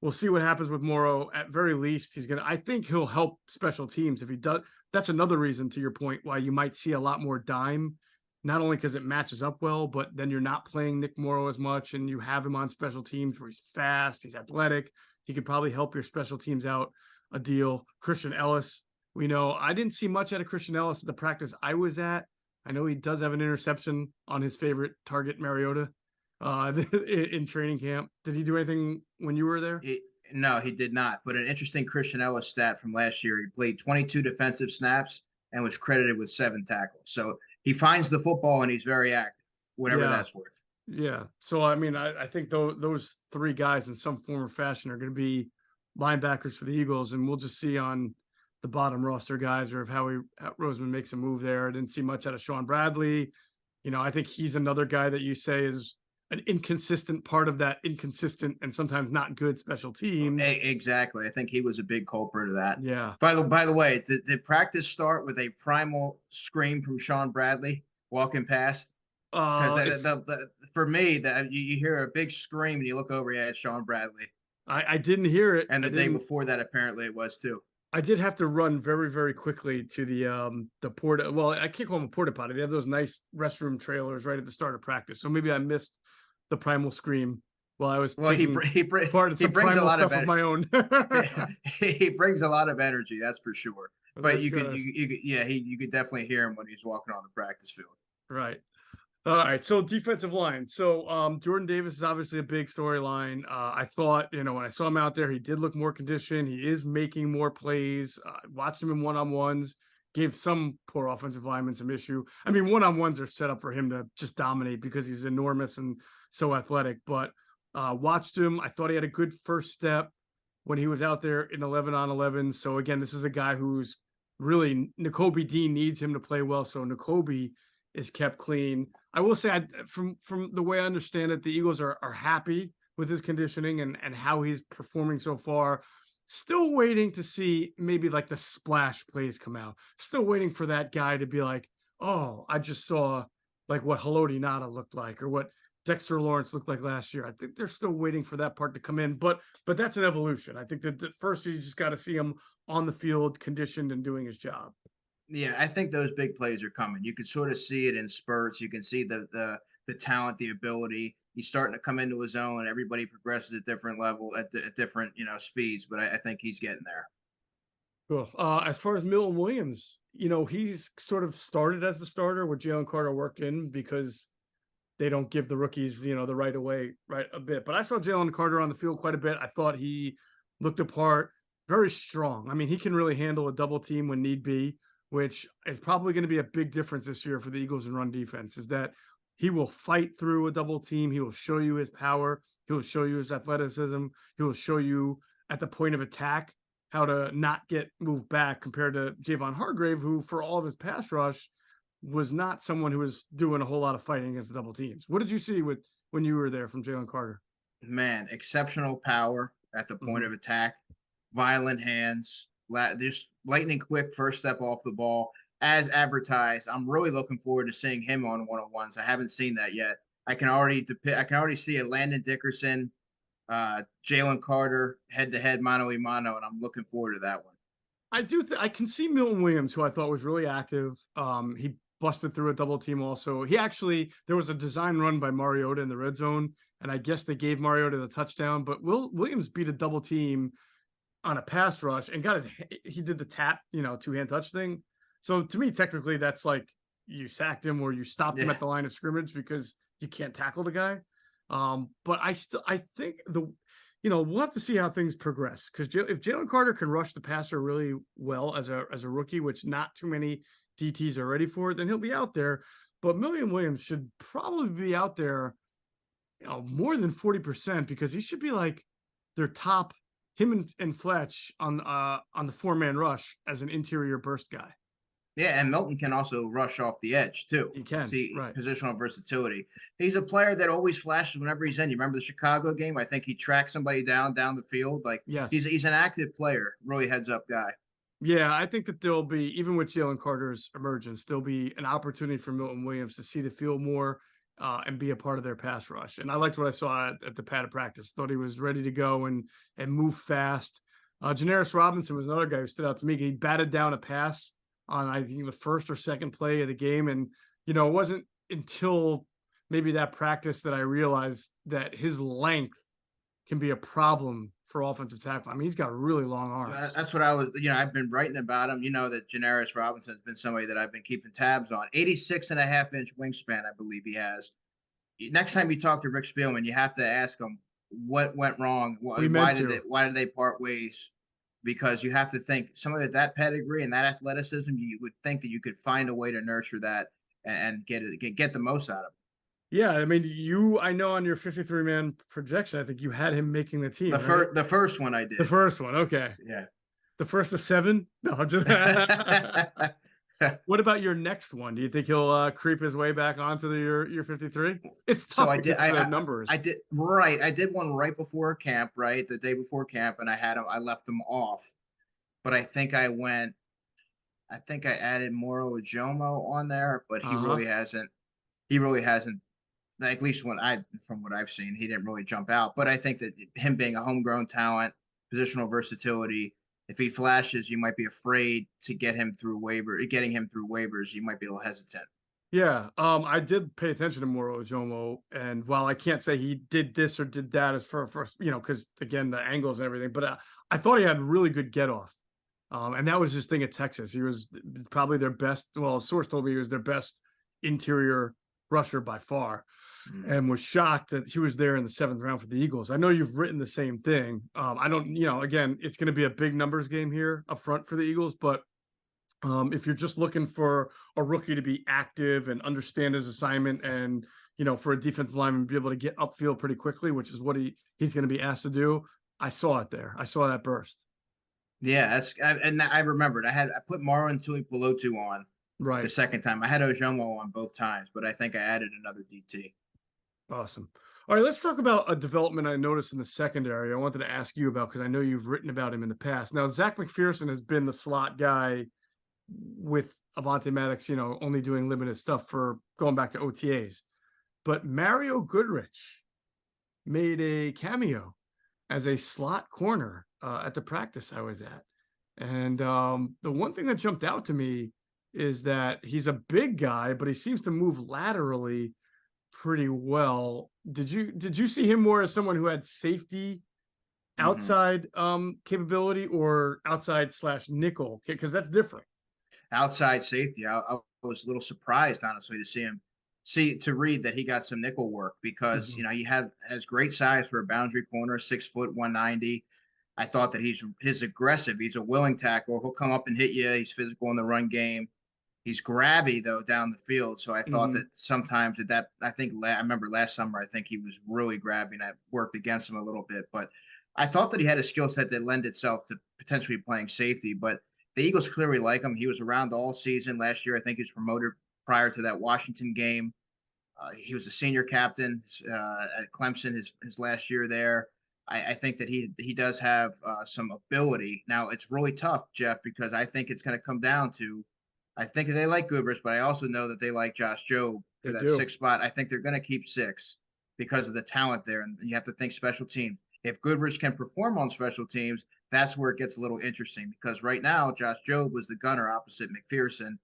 We'll see what happens with Morrow. At very least, I think he'll help special teams if he does. That's another reason, to your point, why you might see a lot more dime, not only because it matches up well, but then you're not playing Nick Morrow as much and you have him on special teams where he's fast, he's athletic. He could probably help your special teams out a deal. Christian Ellis, we know. I didn't see much out of Christian Ellis at the practice I was at. I know he does have an interception on his favorite target, Mariota, in training camp. Did he do anything when you were there? No, he did not. But an interesting Christian Ellis stat from last year: he played 22 defensive snaps and was credited with 7 tackles. So he finds the football and he's very active, whatever that's worth. Yeah. So, I mean, I think those 3 guys in some form or fashion are going to be linebackers for the Eagles, and we'll just see on the bottom roster guys or if Howie Roseman makes a move there. I didn't see much out of Sean Bradley. I think he's another guy that you say is an inconsistent part of that inconsistent and sometimes not good special teams. Exactly. I think he was a big culprit of that. Yeah. By the way, did practice start with a primal scream from Sean Bradley walking past? Because for me, that you hear a big scream and you look over, yeah, it's Sean Bradley. I didn't hear it. And the day before that, apparently it was too. I did have to run very, very quickly to the porta. Well, I can't call them a porta potty. They have those nice restroom trailers right at the start of practice. So maybe I missed the primal scream while I was he brings a lot of my own. He brings a lot of energy, that's for sure. But you could definitely hear him when he's walking on the practice field. Right. All right. So defensive line. So Jordan Davis is obviously a big storyline. I thought, when I saw him out there, he did look more conditioned. He is making more plays. Watched him in one-on-ones. Gave some poor offensive linemen some issue. I mean, one-on-ones are set up for him to just dominate because he's enormous and so athletic. But watched him. I thought he had a good first step when he was out there in 11-on-11. So again, this is a guy who's really Nakobe Dean needs him to play well. So Nakobe is kept clean. I will say, from the way I understand it, the Eagles are happy with his conditioning and how he's performing so far. Still waiting to see maybe like the splash plays come out. Still waiting for that guy to be like, oh, I just saw like what Haloti Ngata looked like or what Dexter Lawrence looked like last year. I think they're still waiting for that part to come in, but that's an evolution. I think that first you just got to see him on the field, conditioned and doing his job. Yeah, I think those big plays are coming. You can sort of see it in spurts. You can see the talent, the ability. He's starting to come into his own. Everybody progresses at different level, at different speeds. But I think he's getting there. Cool. As far as Milton Williams, he's sort of started as the starter with Jalen Carter worked in because they don't give the rookies, the right away, right a bit. But I saw Jalen Carter on the field quite a bit. I thought he looked apart, very strong. I mean, he can really handle a double team when need be, which is probably going to be a big difference this year for the Eagles in run defense, is that he will fight through a double team. He will show you his power. He will show you his athleticism. He will show you at the point of attack how to not get moved back compared to Javon Hargrave, who for all of his pass rush was not someone who was doing a whole lot of fighting against the double teams. What did you see when you were there from Jalen Carter? Man, exceptional power at the point of attack, violent hands, just lightning quick first step off the ball as advertised. I'm really looking forward to seeing him on one-on-ones. I haven't seen that yet. I can already see a Landon Dickerson Jalen Carter head-to-head, mano-a-mano, and I'm looking forward to that one. I can see Milton Williams, who I thought was really active. He busted through a double team also. There was a design run by Mariota in the red zone, and I guess they gave Mariota the touchdown, but Williams beat a double team on a pass rush and he did the tap, two-hand touch thing. So to me, technically, that's like you sacked him or you stopped him at the line of scrimmage because you can't tackle the guy. But I think we'll have to see how things progress, because if Jalen Carter can rush the passer really well as a rookie, which not too many DTs are ready for, then he'll be out there. But Million Williams should probably be out there, more than 40%, because he should be like their top, him and Fletch on the 4-man rush as an interior burst guy. Yeah, and Milton can also rush off the edge too. He can, right. Positional versatility. He's a player that always flashes whenever he's in. You remember the Chicago game? I think he tracked somebody down the field. Like, yes. He's an active player, really heads up guy. Yeah, I think that there'll be, even with Jalen Carter's emergence, there'll be an opportunity for Milton Williams to see the field more and be a part of their pass rush. And I liked what I saw at the pad of practice. Thought he was ready to go and move fast. Janaris Robinson was another guy who stood out to me. He batted down a pass on, I think, the first or second play of the game. And, it wasn't until maybe that practice that I realized that his length can be a problem for offensive tackle. I mean, he's got really long arms. That's what I've been writing about him. That Janaris Robinson has been somebody that I've been keeping tabs on. 86.5-inch wingspan, I believe he has. Next time you talk to Rick Spielman, you have to ask him what went wrong. Why did they part ways? Because you have to think somebody with that pedigree and that athleticism, you would think that you could find a way to nurture that and get the most out of it. Yeah, I mean, I know on your 53-man projection, I think you had him making the team. The first one I did. The first one, okay. Yeah. The first of 7? No, just What about your next one? Do you think he'll creep his way back onto your 53? It's tough. So I did numbers. I did one right before camp, right? The day before camp, and I left them off. But I think I added Moro Ojomo on there, but he really hasn't, at least from what I've seen, he didn't really jump out. But I think that him being a homegrown talent, positional versatility, if he flashes, you might be afraid to getting him through waivers. You might be a little hesitant. Yeah, I did pay attention to Moro Ojomo, and while I can't say he did this or did that as for first, because again the angles and everything, but I thought he had really good get off, and that was his thing at Texas. He was probably their best. Well, a source told me he was their best interior rusher by far. And was shocked that he was there in the 7th round for the Eagles. I know you've written the same thing. I don't, again, it's going to be a big numbers game here up front for the Eagles, but if you're just looking for a rookie to be active and understand his assignment and, for a defensive lineman to be able to get upfield pretty quickly, which is what he's going to be asked to do. I saw it there. I saw that burst. Yeah, and I remembered. I put Maro and Tuli Pelotu on right the second time. I had Ojomo on both times, but I think I added another DT. Awesome. All right, let's talk about a development I noticed in the secondary. I wanted to ask you about, because I know you've written about him in the past. Now, Zach McPherson has been the slot guy with Avonte Maddox, only doing limited stuff for going back to OTAs. But Mario Goodrich made a cameo as a slot corner at the practice I was at. And the one thing that jumped out to me is that he's a big guy, but he seems to move laterally pretty well. Did you see him more as someone who had safety outside capability or outside / nickel? Because that's different. Outside safety. I was a little surprised, honestly, to read that he got some nickel work, because he has great size for a boundary corner, 6 foot 190. I thought that he's aggressive. He's a willing tackler. He'll come up and hit you. He's physical in the run game. He's grabby though down the field. So I thought that sometimes I remember last summer, I think he was really grabby, and I worked against him a little bit, but I thought that he had a skill set that lent itself to potentially playing safety. But the Eagles clearly like him. He was around all season last year. I think he was promoted prior to that Washington game. He was a senior captain at Clemson his last year there. I think that he does have some ability. Now, it's really tough, Jeff, because I think it's going to come down to, I think they like Goodrich, but I also know that they like Josh Jobe for 6 spot. I think they're going to keep 6 because of the talent there. And you have to think special team. If Goodrich can perform on special teams, that's where it gets a little interesting, because right now Josh Jobe was the gunner opposite McPherson,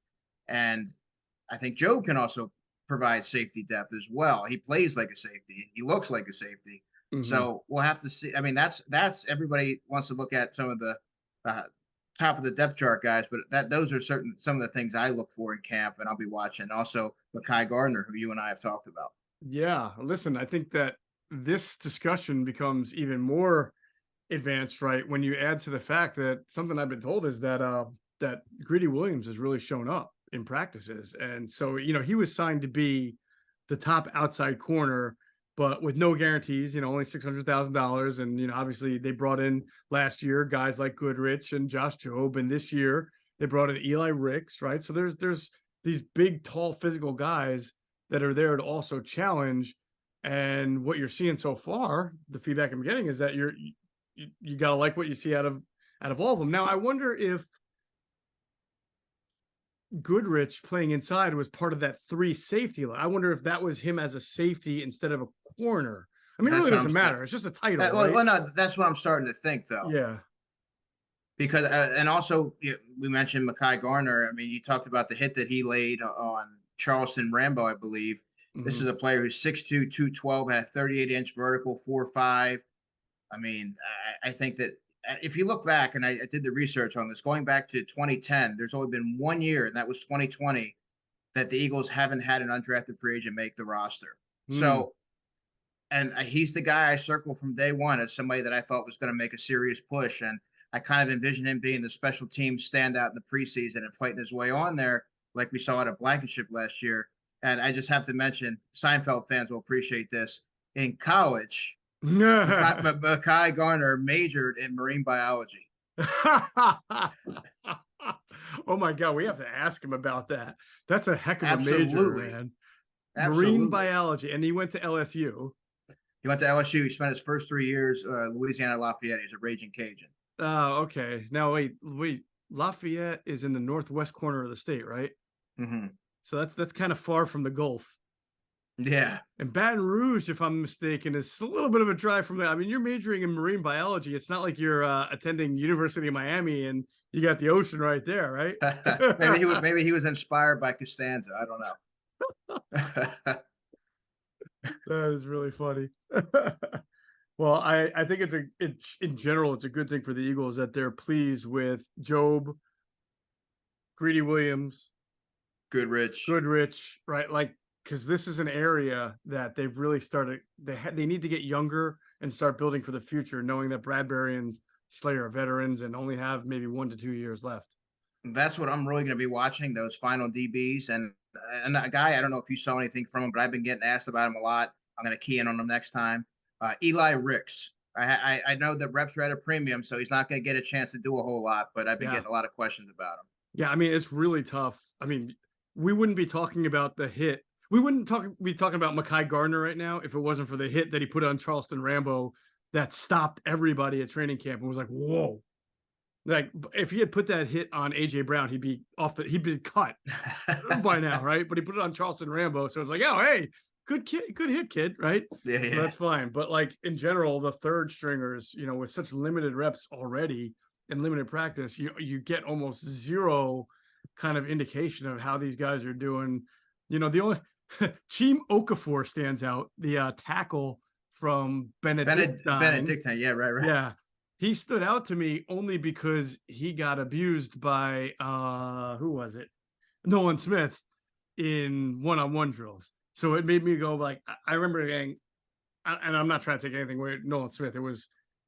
and I think Jobe can also provide safety depth as well. He plays like a safety. He looks like a safety. Mhm. So we'll have to see. I mean, that's everybody wants to look at some of the uh, top of the depth chart guys, but those are some of the things I look for in camp, and I'll be watching. Also, Mekhi Gardner, who you and I have talked about. Yeah, listen, I think that this discussion becomes even more advanced, right? When you add to the fact that something I've been told is that that Greedy Williams has really shown up in practices. And so, he was signed to be the top outside corner, but with no guarantees, only $600,000. And, obviously they brought in last year guys like Goodrich and Josh Jobe, and this year they brought in Eli Ricks, right? So there's these big, tall, physical guys that are there to also challenge. And what you're seeing so far, the feedback I'm getting is that you gotta like what you see out of all of them. Now, I wonder if Goodrich playing inside was part of that 3 safety line. I wonder if that was him as a safety instead of a corner. I mean, it That's really what doesn't matter. It's just a title, right? well, no, that's what I'm starting to think, though. Yeah. Because and also we mentioned Mekhi Garner. I mean, you talked about the hit that he laid on Charleston Rambo, I believe. This is a player who's 6'2", 212, had a 38-inch vertical, 4.5. I mean, I think that if you look back, and I did the research on this, going back to 2010, there's only been 1 year, and that was 2020, that the Eagles haven't had an undrafted free agent make the roster. So, and he's the guy I circled from day one as somebody that I thought was going to make a serious push. And I kind of envisioned him being the special team standout in the preseason and fighting his way on there, like we saw at Blankenship last year. And I just have to mention, Seinfeld fans will appreciate this. In college, Mekhi Garner majored in marine biology. Oh my God, we have to ask him about that. That's a heck of a major, Absolutely. man. Absolutely. Marine biology, and he went to LSU. He went to LSU. He spent his first 3 years, Louisiana Lafayette. He's a raging Cajun. Oh, okay. Now wait. Lafayette is in the northwest corner of the state, right? Mm-hmm. So that's kind of far from the Gulf. Yeah. And Baton Rouge, if I'm mistaken, is a little bit of a drive from there. I mean, you're majoring in marine biology. It's not like you're attending University of Miami and you got the ocean right there, right? maybe he was inspired by Costanza. I don't know. That is really funny. Well, I think in general, it's a good thing for the Eagles that they're pleased with Jobe, Greedy Williams, Goodrich, right? Like, because this is an area that they've really started. They need to get younger and start building for the future, knowing that Bradbury and Slayer are veterans and only have maybe 1 to 2 years left. That's what I'm really going to be watching, those final DBs. And a guy, I don't know if you saw anything from him, but I've been getting asked about him a lot. I'm going to key in on him next time. Eli Ricks. I know that reps are at a premium, so he's not going to get a chance to do a whole lot, but I've been getting a lot of questions about him. Yeah, I mean, it's really tough. I mean, we wouldn't be talking about the hit. We wouldn't be talking about Mekhi Gardner right now if it wasn't for the hit that he put on Charleston Rambo that stopped everybody at training camp and was like, whoa. Like, if he had put that hit on AJ Brown, he'd be cut by now, right? But he put it on Charleston Rambo, so it's like, oh, hey, good hit, kid, right? Yeah, so that's fine. But like in general, the third stringers, with such limited reps already and limited practice, you get almost zero kind of indication of how these guys are doing. The only Chim Okafor stands out, the tackle from Benedictine. Yeah, right. Yeah. He stood out to me only because he got abused by who was it? Nolan Smith in one-on-one drills. So it made me go like, I remember getting, and I'm not trying to take anything away from Nolan Smith.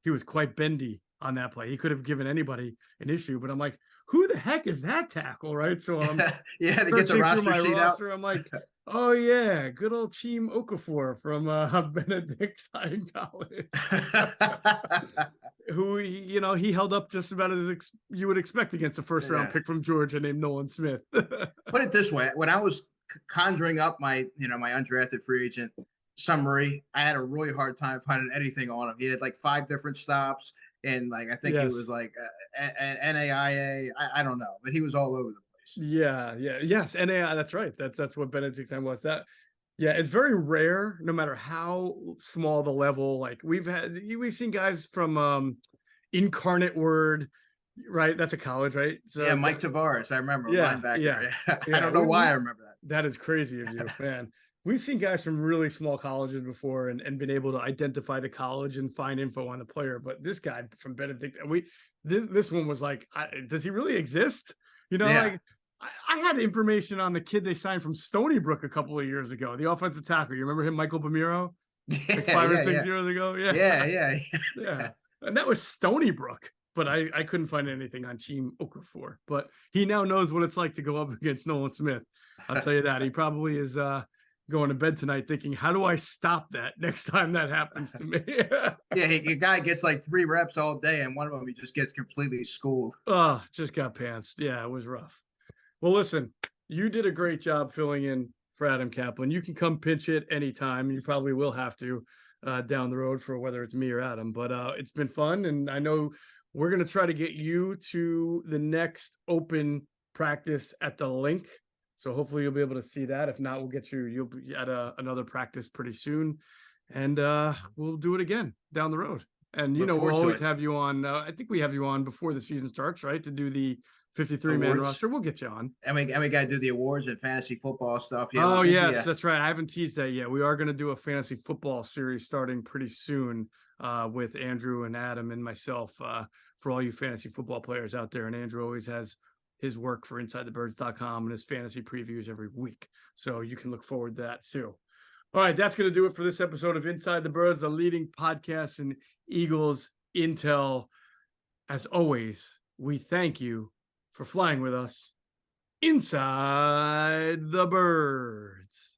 He was quite bendy on that play. He could have given anybody an issue, but I'm like, who the heck is that tackle, right? So I'm to get the roster sheet roster, I'm like, oh yeah, good old Chim Okafor from Benedictine College. Who he held up just about as you would expect against a first round pick from Georgia named Nolan Smith. Put it this way: when I was conjuring up my my undrafted free agent summary, I had a really hard time finding anything on him. He had like 5 different stops, and like I think he was like NAIA. I don't know, but he was all over the place. Yes, NAIA. That's right. That's what Benedictine was. That Yeah, it's very rare, no matter how small the level. Like we've seen guys from Incarnate Word, right? That's a college, right? Yeah, So Mike Tavares, I remember, yeah, linebacker. I yeah. don't know why I remember that. That is crazy of you, man. We've seen guys from really small colleges before and been able to identify the college and find info on the player. But this guy from Benedict, this one was like, does he really exist? You know, Yeah. like I had information on the kid they signed from Stony Brook a couple of years ago, the offensive tackle. You remember him, Michael Bamiro, like Yeah, 5 or 6 yeah, years ago? Yeah, yeah. yeah. And that was Stony Brook. But I couldn't find anything on Team Okafor. But he now knows what it's like to go up against Nolan Smith. I'll tell you that. He probably is going to bed tonight thinking, how do I stop that next time that happens to me? Yeah, a guy gets like 3 reps all day, and one of them he just gets completely schooled. Oh, just got pantsed. Yeah, it was rough. Well, listen, you did a great job filling in for Adam Kaplan. You can come pinch hit anytime. You probably will have to down the road for whether it's me or Adam. But it's been fun, and I know we're going to try to get you to the next open practice at the link. So hopefully you'll be able to see that. If not, you'll be at another practice pretty soon. And we'll do it again down the road. And, Look we'll forward to always it. have you on. I think we have you on before the season starts, right? To do the 53-man Awards. roster. We'll get you on. And we got to do the awards and fantasy football stuff. Yeah. Oh, we'll yes, that's right. I haven't teased that yet. We are going to do a fantasy football series starting pretty soon with Andrew and Adam and myself for all you fantasy football players out there. And Andrew always has his work for InsideTheBirds.com and his fantasy previews every week. So you can look forward to that too. All right, that's going to do it for this episode of Inside the Birds, the leading podcast in Eagles intel. As always, we thank you for flying with us inside the birds.